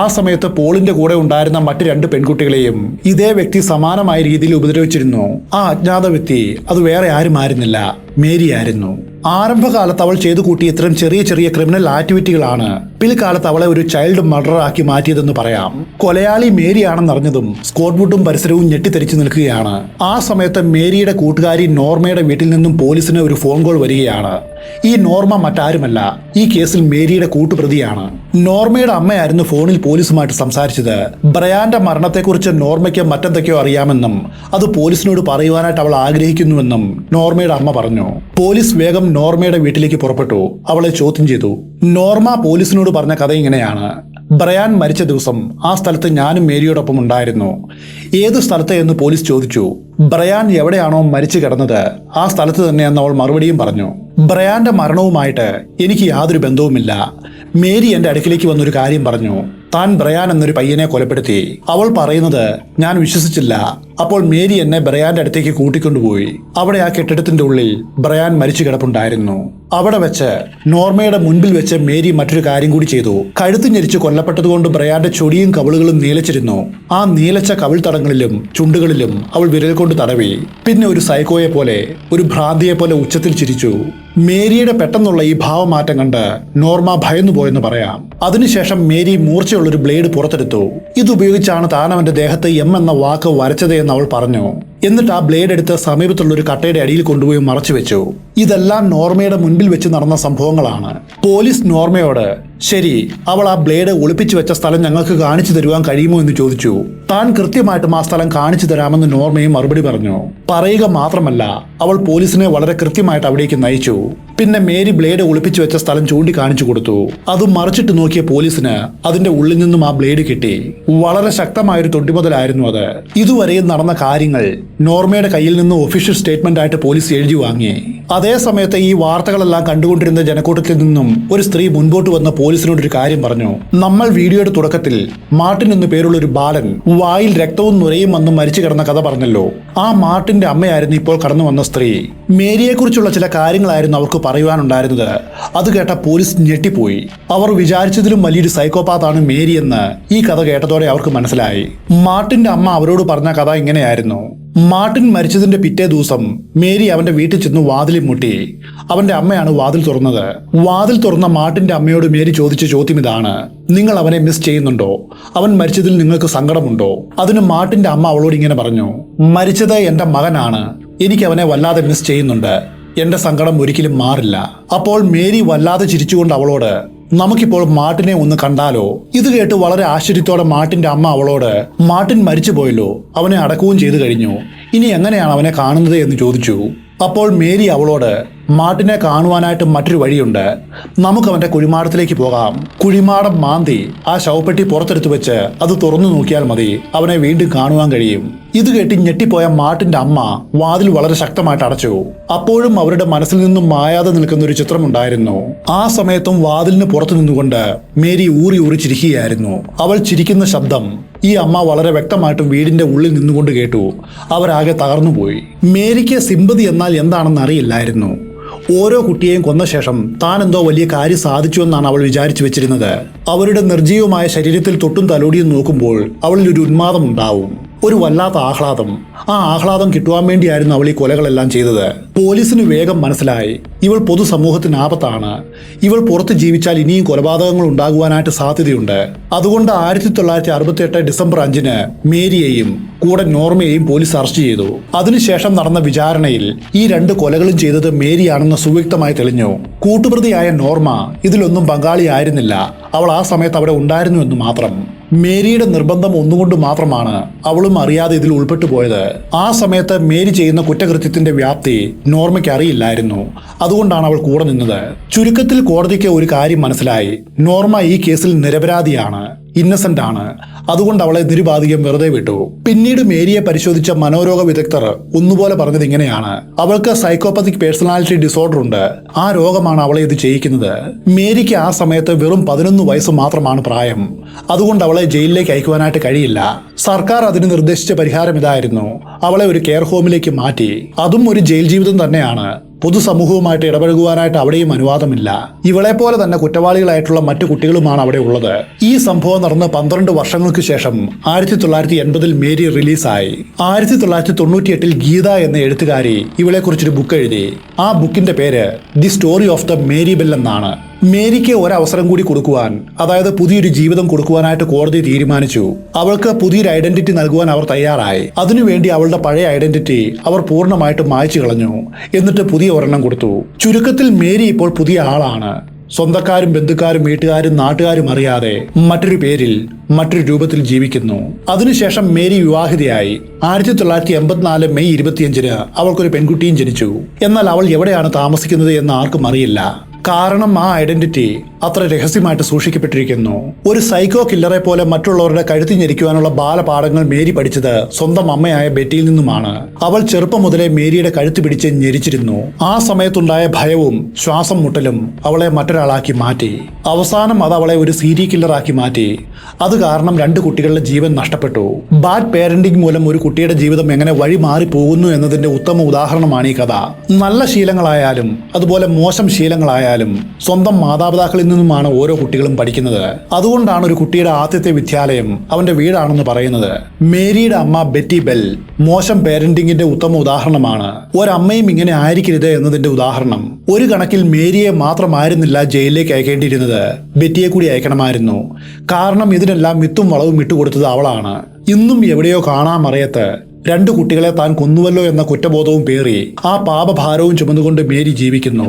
ആ സമയത്ത് പോളിന്റെ കൂടെ ഉണ്ടായിരുന്ന മറ്റ് 2 പെൺകുട്ടികളെയും ഇതേ വ്യക്തി സമാനമായ രീതിയിൽ ഉപദ്രവിച്ചിരുന്നു. ആ അജ്ഞാത വ്യക്തി അത് വേറെ ആരുമായിരുന്നില്ല, മേരിയായിരുന്നു. ആരംഭകാലത്ത് അവൾ ചെയ്തു കൂട്ടിയ ഇത്തരം ചെറിയ ചെറിയ ക്രിമിനൽ ആക്ടിവിറ്റികളാണ് പിൽക്കാലത്ത് അവളെ ഒരു ചൈൽഡ് മർഡർ ആക്കി മാറ്റിയതെന്ന് പറയാം. കൊലയാളി മേരിയാണെന്നറിഞ്ഞതും സ്കോട്ട്വുഡും പരിസരവും ഞെട്ടിത്തെറിച്ചു നിൽക്കുകയാണ്. ആ സമയത്ത് മേരിയുടെ കൂട്ടുകാരി നോർമയുടെ വീട്ടിൽ നിന്നും പോലീസിന് ഒരു ഫോൺ കോൾ വരികയാണ്. ഈ നോർമ മറ്റാരുമല്ല, ഈ കേസിൽ മേരിയുടെ കൂട്ടുപ്രതിയാണ്. നോർമയുടെ അമ്മയായിരുന്നു ഫോണിൽ പോലീസുമായിട്ട് സംസാരിച്ചത്. ബ്രയാന്റെ മരണത്തെക്കുറിച്ച് നോർമയ്ക്ക് മറ്റെന്തൊക്കെയോ അറിയാമെന്നും അത് പോലീസിനോട് പറയുവാനായിട്ട് അവൾ ആഗ്രഹിക്കുന്നുവെന്നും നോർമയുടെ അമ്മ പറഞ്ഞു. പോലീസ് വേഗം നോർമയുടെ വീട്ടിലേക്ക് പുറപ്പെട്ടു. അവളെ ചോദ്യം ചെയ്തു. നോർമ പോലീസിനോട് പറഞ്ഞ കഥ ഇങ്ങനെയാണ്. ബ്രയാൻ മരിച്ച ദിവസം ആ സ്ഥലത്ത് ഞാനും മേരിയോടൊപ്പം ഉണ്ടായിരുന്നു. ഏത് സ്ഥലത്ത് എന്ന് പോലീസ് ചോദിച്ചു. ബ്രയാൻ എവിടെയാണോ മരിച്ചു കിടന്നത് ആ സ്ഥലത്ത് തന്നെയെന്ന് അവൾ മറുപടിയും പറഞ്ഞു. ബ്രയാന്റെ മരണവുമായിട്ട് എനിക്ക് യാതൊരു ബന്ധവുമില്ല. മേരി എന്റെ അടുക്കിലേക്ക് വന്നൊരു കാര്യം പറഞ്ഞു. താൻ ബ്രയാൻ എന്നൊരു പയ്യനെ കൊലപ്പെടുത്തി. അവൾ പറയുന്നത് ഞാൻ വിശ്വസിച്ചില്ല. അപ്പോൾ മേരി എന്നെ ബ്രയാന്റെ അടുത്തേക്ക് കൂട്ടിക്കൊണ്ടുപോയി. അവിടെ ആ കെട്ടിടത്തിന്റെ ഉള്ളിൽ ബ്രയാൻ മരിച്ചു കിടപ്പുണ്ടായിരുന്നു. അവിടെ വെച്ച് നോർമയുടെ മുൻപിൽ വെച്ച് മേരി മറ്റൊരു കാര്യം കൂടി ചെയ്തു. കഴുത്ത് ഞെരിച്ച് കൊല്ലപ്പെട്ടതുകൊണ്ട് ബ്രയാന്റെ ചൊടിയും കവിളുകളും നീലച്ചിരുന്നു. ആ നീലച്ച കവിൾ തടങ്ങളിലും ചുണ്ടുകളിലും അവൾ വിരൽ കൊണ്ട് തടവി. പിന്നെ ഒരു സൈക്കോയെ പോലെ, ഒരു ഭ്രാന്തിയെ പോലെ ഉച്ചത്തിൽ ചിരിച്ചു. മേരിയുടെ പെട്ടെന്നുള്ള ഈ ഭാവമാറ്റം കണ്ട് നോർമ ഭയന്നു പോയെന്ന് പറയാം. അതിനുശേഷം മേരി മൂർച്ചയുള്ളൊരു ബ്ലേഡ് പുറത്തെടുത്തു. ഇതുപയോഗിച്ചാണ് താൻ അവന്റെ ദേഹത്ത് എം എന്ന വാക്ക് വരച്ചത് എന്ന് അവൾ പറഞ്ഞു. എന്നിട്ട് ആ ബ്ലേഡ് എടുത്ത് സമീപത്തുള്ള ഒരു കട്ടയുടെ അടിയിൽ കൊണ്ടുപോയി മറച്ചു വെച്ചു. ഇതെല്ലാം നോർമയുടെ മുൻപിൽ വെച്ച് നടന്ന സംഭവങ്ങളാണ്. പോലീസ് നോർമയോട് ശരി, അവൾ ആ ബ്ലേഡ് ഒളിപ്പിച്ചു വെച്ച സ്ഥലം ഞങ്ങൾക്ക് കാണിച്ചു തരുവാൻ കഴിയുമോ എന്ന് ചോദിച്ചു. താൻ കൃത്യമായിട്ടും ആ സ്ഥലം കാണിച്ചു തരാമെന്ന് നോർമയും മറുപടി പറഞ്ഞു. പറയുക മാത്രമല്ല, അവൾ പോലീസിനെ വളരെ കൃത്യമായിട്ട് അവിടേക്ക് നയിച്ചു. പിന്നെ മേരി ബ്ലേഡ് ഒളിപ്പിച്ചു വെച്ച സ്ഥലം ചൂണ്ടിക്കാണിച്ചു കൊടുത്തു. അത് മറിച്ചിട്ട് നോക്കിയ പോലീസിന് അതിന്റെ ഉള്ളിൽ നിന്നും ആ ബ്ലേഡ് കിട്ടി. വളരെ ശക്തമായൊരു തൊണ്ടിമുതലായിരുന്നു അത്. ഇതുവരെയും നടന്ന കാര്യങ്ങൾ നോർമയുടെ കയ്യിൽ നിന്ന് ഒഫീഷ്യൽ സ്റ്റേറ്റ്മെന്റ് ആയിട്ട് പോലീസ് എഴുതി വാങ്ങി. അതേ സമയത്ത് ഈ വാർത്തകളെല്ലാം കണ്ടുകൊണ്ടിരുന്ന ജനക്കൂട്ടത്തിൽ നിന്നും ഒരു സ്ത്രീ മുൻപോട്ട് വന്ന പോലീസിനോട് ഒരു കാര്യം പറഞ്ഞു. നമ്മൾ വീഡിയോയുടെ തുടക്കത്തിൽ മാർട്ടിൻ എന്നു പേരുള്ള ഒരു ബാലൻ വായിൽ രക്തവും നുരയും വന്ന് മരിച്ചു കിടന്ന കഥ പറഞ്ഞല്ലോ. ആ മാർട്ടിന്റെ അമ്മയായിരുന്നു ഇപ്പോൾ കടന്നു വന്ന സ്ത്രീ. മേരിയെക്കുറിച്ചുള്ള ചില കാര്യങ്ങളായിരുന്നു അവർക്ക് പറയുവാനുണ്ടായിരുന്നത്. അത് കേട്ട പോലീസ് ഞെട്ടിപ്പോയി. അവർ വിചാരിച്ചതിലും വലിയൊരു സൈക്കോപാത്താണ് മേരി എന്ന് ഈ കഥ കേട്ടതോടെ അവർക്ക് മനസ്സിലായി. മാർട്ടിന്റെ അമ്മ അവരോട് പറഞ്ഞ കഥ ഇങ്ങനെയായിരുന്നു. മാർട്ടിൻ മരിച്ചതിന്റെ പിറ്റേ ദിവസം മേരി അവന്റെ വീട്ടിൽ ചെന്ന് വാതിലിൽ മുട്ടി. അവന്റെ അമ്മയാണ് വാതിൽ തുറന്നത്. വാതിൽ തുറന്ന മാർട്ടിന്റെ അമ്മയോട് മേരി ചോദിച്ച ചോദ്യം ഇതാണ്: നിങ്ങൾ അവനെ മിസ് ചെയ്യുന്നുണ്ടോ? അവൻ മരിച്ചതിൽ നിങ്ങൾക്ക് സങ്കടമുണ്ടോ? അതിന് മാർട്ടിന്റെ അമ്മ അവളോട് ഇങ്ങനെ പറഞ്ഞു: മരിച്ചത് എന്റെ മകനാണ്. എനിക്ക് അവനെ വല്ലാതെ മിസ് ചെയ്യുന്നുണ്ട്. എന്റെ സങ്കടം ഒരിക്കലും മാറില്ല. അപ്പോൾ മേരി വല്ലാതെ ചിരിച്ചുകൊണ്ട് അവളോട്: നമുക്കിപ്പോൾ മാർട്ടിനെ ഒന്ന് കണ്ടാലോ? ഇത് കേട്ട് വളരെ ആശ്ചര്യത്തോടെ മാർട്ടിന്റെ അമ്മ അവളോട്: മാർട്ടിൻ മരിച്ചു പോയല്ലോ, അവനെ അടക്കുകയും ചെയ്തു കഴിഞ്ഞു. ഇനി എങ്ങനെയാണ് അവനെ കാണുന്നത് എന്ന് ചോദിച്ചു. അപ്പോൾ മേരി അവളോട്: മാർട്ടിനെ കാണുവാനായിട്ട് മറ്റൊരു വഴിയുണ്ട്. നമുക്കവന്റെ കുഴിമാടത്തിലേക്ക് പോകാം. കുഴിമാടം മാന്തി ആ ശവപ്പെട്ടി പുറത്തെടുത്ത് വെച്ച് അത് തുറന്നു നോക്കിയാൽ മതി, അവനെ വീണ്ടും കാണുവാൻ കഴിയും. ഇത് കേട്ട് ഞെട്ടിപ്പോയ മാർട്ടിന്റെ അമ്മ വാതിൽ വളരെ ശക്തമായിട്ട് അടച്ചു. അപ്പോഴും അവരുടെ മനസ്സിൽ നിന്നും മായാതെ നിൽക്കുന്ന ഒരു ചിത്രമുണ്ടായിരുന്നു. ആ സമയത്തും വാതിലിന് പുറത്തു നിന്നുകൊണ്ട് മേരി ഊറി ഊറി ചിരിക്കുകയായിരുന്നു. അവൾ ചിരിക്കുന്ന ശബ്ദം ഈ അമ്മ വളരെ വ്യക്തമായിട്ടും വീടിന്റെ ഉള്ളിൽ നിന്നുകൊണ്ട് കേട്ടു. അവരാകെ തകർന്നുപോയി. മേരിക്ക് സിമ്പതി എന്നാൽ എന്താണെന്ന് അറിയില്ലായിരുന്നു. ഓരോ കുട്ടിയെയും കൊന്ന ശേഷം താൻ എന്തോ വലിയ കാര്യം സാധിച്ചു എന്നാണ് അവൾ വിചാരിച്ചു വെച്ചിരുന്നത്. അവരുടെ നിർജീവമായ ശരീരത്തിൽ തൊട്ടും തലോടിയും നോക്കുമ്പോൾ അവളിൽ ഒരു ഉന്മാദം ഉണ്ടാവും, ഒരു വല്ലാത്ത ആഹ്ലാദം. ആ ആഹ്ലാദം കിട്ടുവാൻ വേണ്ടിയായിരുന്നു അവൾ ഈ കൊലകളെല്ലാം ചെയ്തത്. പോലീസിന് വേഗം മനസ്സിലായി ഇവൾ പൊതുസമൂഹത്തിന് ആപത്താണ്. ഇവൾ പുറത്ത് ജീവിച്ചാൽ ഇനിയും കൊലപാതകങ്ങൾ ഉണ്ടാകുവാനായിട്ട് സാധ്യതയുണ്ട്. അതുകൊണ്ട് 1968 ഡിസംബർ 5 മേരിയെയും കൂടെ നോർമയെയും പോലീസ് അറസ്റ്റ് ചെയ്തു. അതിനുശേഷം നടന്ന വിചാരണയിൽ ഈ 2 കൊലകളും ചെയ്തത് മേരിയാണെന്ന് സുവ്യക്തമായി തെളിഞ്ഞു. കൂട്ടുപ്രതിയായ നോർമ ഇതിലൊന്നും പങ്കാളിയായിരുന്നില്ല. അവൾ ആ സമയത്ത് അവിടെ ഉണ്ടായിരുന്നു എന്ന് മാത്രം. മേരിയുടെ നിർബന്ധം ഒന്നുകൊണ്ട് മാത്രമാണ് അവളും അറിയാതെ ഇതിൽ ഉൾപ്പെട്ടു പോയത്. ആ സമയത്ത് മേരി ചെയ്യുന്ന കുറ്റകൃത്യത്തിന്റെ വ്യാപ്തി നോർമയ്ക്ക് അറിയില്ലായിരുന്നു. അതുകൊണ്ടാണ് അവൾ കൂടെ നിന്നത്. ചുരുക്കത്തിൽ കോടതിക്ക് ഒരു കാര്യം മനസ്സിലായി: നോർമ ഈ കേസിൽ നിരപരാധിയാണ്, ഇന്നസെന്റ് ആണ്. അതുകൊണ്ട് അവളെ നിരുപാധികം വെറുതെ വിട്ടു. പിന്നീട് മേരിയെ പരിശോധിച്ച മനോരോഗ വിദഗ്ധർ ഒന്നുപോലെ പറഞ്ഞത് ഇങ്ങനെയാണ്: അവൾക്ക് സൈക്കോപതിക് പേഴ്സണാലിറ്റി ഡിസോർഡർ ഉണ്ട്. ആ രോഗമാണ് അവളെ ഇത് ചെയ്യിക്കുന്നത്. മേരിക്ക് ആ സമയത്ത് വെറും 11 വയസ്സ് മാത്രമാണ് പ്രായം. അതുകൊണ്ട് അവളെ ജയിലിലേക്ക് അയക്കുവാനായിട്ട് കഴിയില്ല. സർക്കാർ അതിന് നിർദ്ദേശിച്ച പരിഹാരം ഇതായിരുന്നു: അവളെ ഒരു കെയർ ഹോമിലേക്ക് മാറ്റി. അതും ഒരു ജയിൽ ജീവിതം തന്നെയാണ്. പൊതുസമൂഹവുമായിട്ട് ഇടപഴകുവാനായിട്ട് അവിടെയും അനുവാദമില്ല. ഇവളെ പോലെ തന്നെ കുറ്റവാളികളായിട്ടുള്ള മറ്റു കുട്ടികളുമാണ് അവിടെ ഉള്ളത്. ഈ സംഭവം നടന്ന് 12 വർഷങ്ങൾക്ക് ശേഷം 1980 മേരി റിലീസായി. 1998 ഗീത എന്ന എഴുത്തുകാരി ഇവളെക്കുറിച്ചൊരു ബുക്ക് എഴുതി. ആ ബുക്കിന്റെ പേര് the story of the Mary bell എന്നാണ്. മേരിക്ക് ഒരവസരം കൂടി കൊടുക്കുവാൻ, അതായത് പുതിയൊരു ജീവിതം കൊടുക്കുവാനായിട്ട് കോടതി തീരുമാനിച്ചു. അവൾക്ക് പുതിയൊരു ഐഡന്റിറ്റി നൽകുവാൻ അവർ തയ്യാറായി. അതിനുവേണ്ടി അവളുടെ പഴയ ഐഡന്റിറ്റി അവർ പൂർണ്ണമായിട്ട് മായ്ച്ചു കളഞ്ഞു. എന്നിട്ട് പുതിയ ഒരെണ്ണം കൊടുത്തു. ചുരുക്കത്തിൽ മേരി ഇപ്പോൾ പുതിയ ആളാണ്. സ്വന്തക്കാരും ബന്ധുക്കാരും വീട്ടുകാരും നാട്ടുകാരും അറിയാതെ മറ്റൊരു പേരിൽ മറ്റൊരു രൂപത്തിൽ ജീവിക്കുന്നു. അതിനുശേഷം മേരി വിവാഹിതയായി. 1984 മെയ് 25 അവൾക്കൊരു പെൺകുട്ടിയും ജനിച്ചു. എന്നാൽ അവൾ എവിടെയാണ് താമസിക്കുന്നത് എന്ന് ആർക്കും അറിയില്ല. കാരണം ആ ഐഡന്റിറ്റി അത്ര രഹസ്യമായിട്ട് സൂക്ഷിക്കപ്പെട്ടിരിക്കുന്നു. ഒരു സൈക്കോ കില്ലറെ പോലെ മറ്റുള്ളവരുടെ കഴുത്തി ഞെരിക്കുവാനുള്ള ബാലപാഠങ്ങൾ മേരി പഠിച്ചത് സ്വന്തം അമ്മയായ ബെറ്റിയിൽ നിന്നുമാണ്. അവൾ ചെറുപ്പം മുതലേ മേരിയുടെ കഴുത്ത് പിടിച്ച് ഞെരിച്ചിരുന്നു. ആ സമയത്തുണ്ടായ ഭയവും ശ്വാസം മുട്ടലും അവളെ മറ്റൊരാളാക്കി മാറ്റി. അവസാനം അത് അവളെ ഒരു സീരിയൽ കില്ലറാക്കി മാറ്റി. അത് കാരണം 2 കുട്ടികളുടെ ജീവൻ നഷ്ടപ്പെട്ടു. ബാഡ് പേരന്റിംഗ് മൂലം ഒരു കുട്ടിയുടെ ജീവിതം എങ്ങനെ വഴി മാറി പോകുന്നു എന്നതിന്റെ ഉത്തമ ഉദാഹരണമാണ് ഈ കഥ. നല്ല ശീലങ്ങളായാലും അതുപോലെ മോശം ശീലങ്ങളായാലും സ്വന്തം മാതാപിതാക്കളിൽ നിന്നുമാണ് ഓരോ കുട്ടികളും പഠിക്കുന്നത്. അതുകൊണ്ടാണ് ഒരു കുട്ടിയുടെ ആദ്യത്തെ വിദ്യാലയം അവന്റെ വീടാണെന്ന് പറയുന്നത്. മേരിയുടെ അമ്മ ബെറ്റി ബെൽ മോശം പേരന്റിംഗിന്റെ ഉത്തമ ഉദാഹരണമാണ്. ഒരമ്മയും ഇങ്ങനെ ആയിരിക്കരുത് എന്നതിന്റെ ഉദാഹരണം. ഒരു കണക്കിൽ മേരിയെ മാത്രമായിരുന്നില്ല ജയിലിലേക്ക് അയക്കേണ്ടിയിരുന്നത്, ബെറ്റിയെ കൂടി അയക്കണമായിരുന്നു. കാരണം ഇതിനെല്ലാം മിത്തും വളവും ഇട്ടുകൊടുത്തത് അവളാണ്. ഇന്നും എവിടെയോ കാണാമറിയത്ത് 2 കുട്ടികളെ താൻ കൊന്നുവല്ലോ എന്ന കുറ്റബോധവും പേറി ആ പാപഭാരവും ചുമന്നുകൊണ്ട് മേരി ജീവിക്കുന്നു.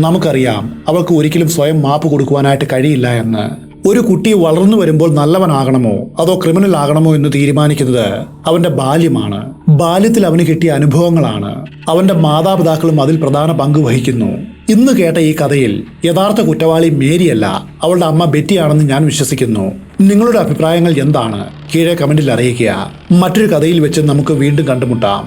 നമുക്കറിയാം അവൾക്ക് ഒരിക്കലും സ്വയം മാപ്പ് കൊടുക്കുവാനായിട്ട് കഴിയില്ല എന്ന്. ഒരു കുട്ടി വളർന്നു വരുമ്പോൾ നല്ലവനാകണമോ അതോ ക്രിമിനൽ ആകണമോ എന്ന് തീരുമാനിക്കുന്നത് അവന്റെ ബാല്യമാണ്. ബാല്യത്തിൽ അവന് കിട്ടിയ അനുഭവങ്ങളാണ്. അവന്റെ മാതാപിതാക്കളും അതിൽ പ്രധാന പങ്ക് വഹിക്കുന്നു. ഇന്ന് കേട്ട ഈ കഥയിൽ യഥാർത്ഥ കുറ്റവാളി മേരിയല്ല, അവളുടെ അമ്മ ബെറ്റിയാണെന്ന് ഞാൻ വിശ്വസിക്കുന്നു. നിങ്ങളുടെ അഭിപ്രായങ്ങൾ എന്താണ്? കീഴെ കമന്റിൽ അറിയിക്കുക. മറ്റൊരു കഥയിൽ വെച്ച് നമുക്ക് വീണ്ടും കണ്ടുമുട്ടാം.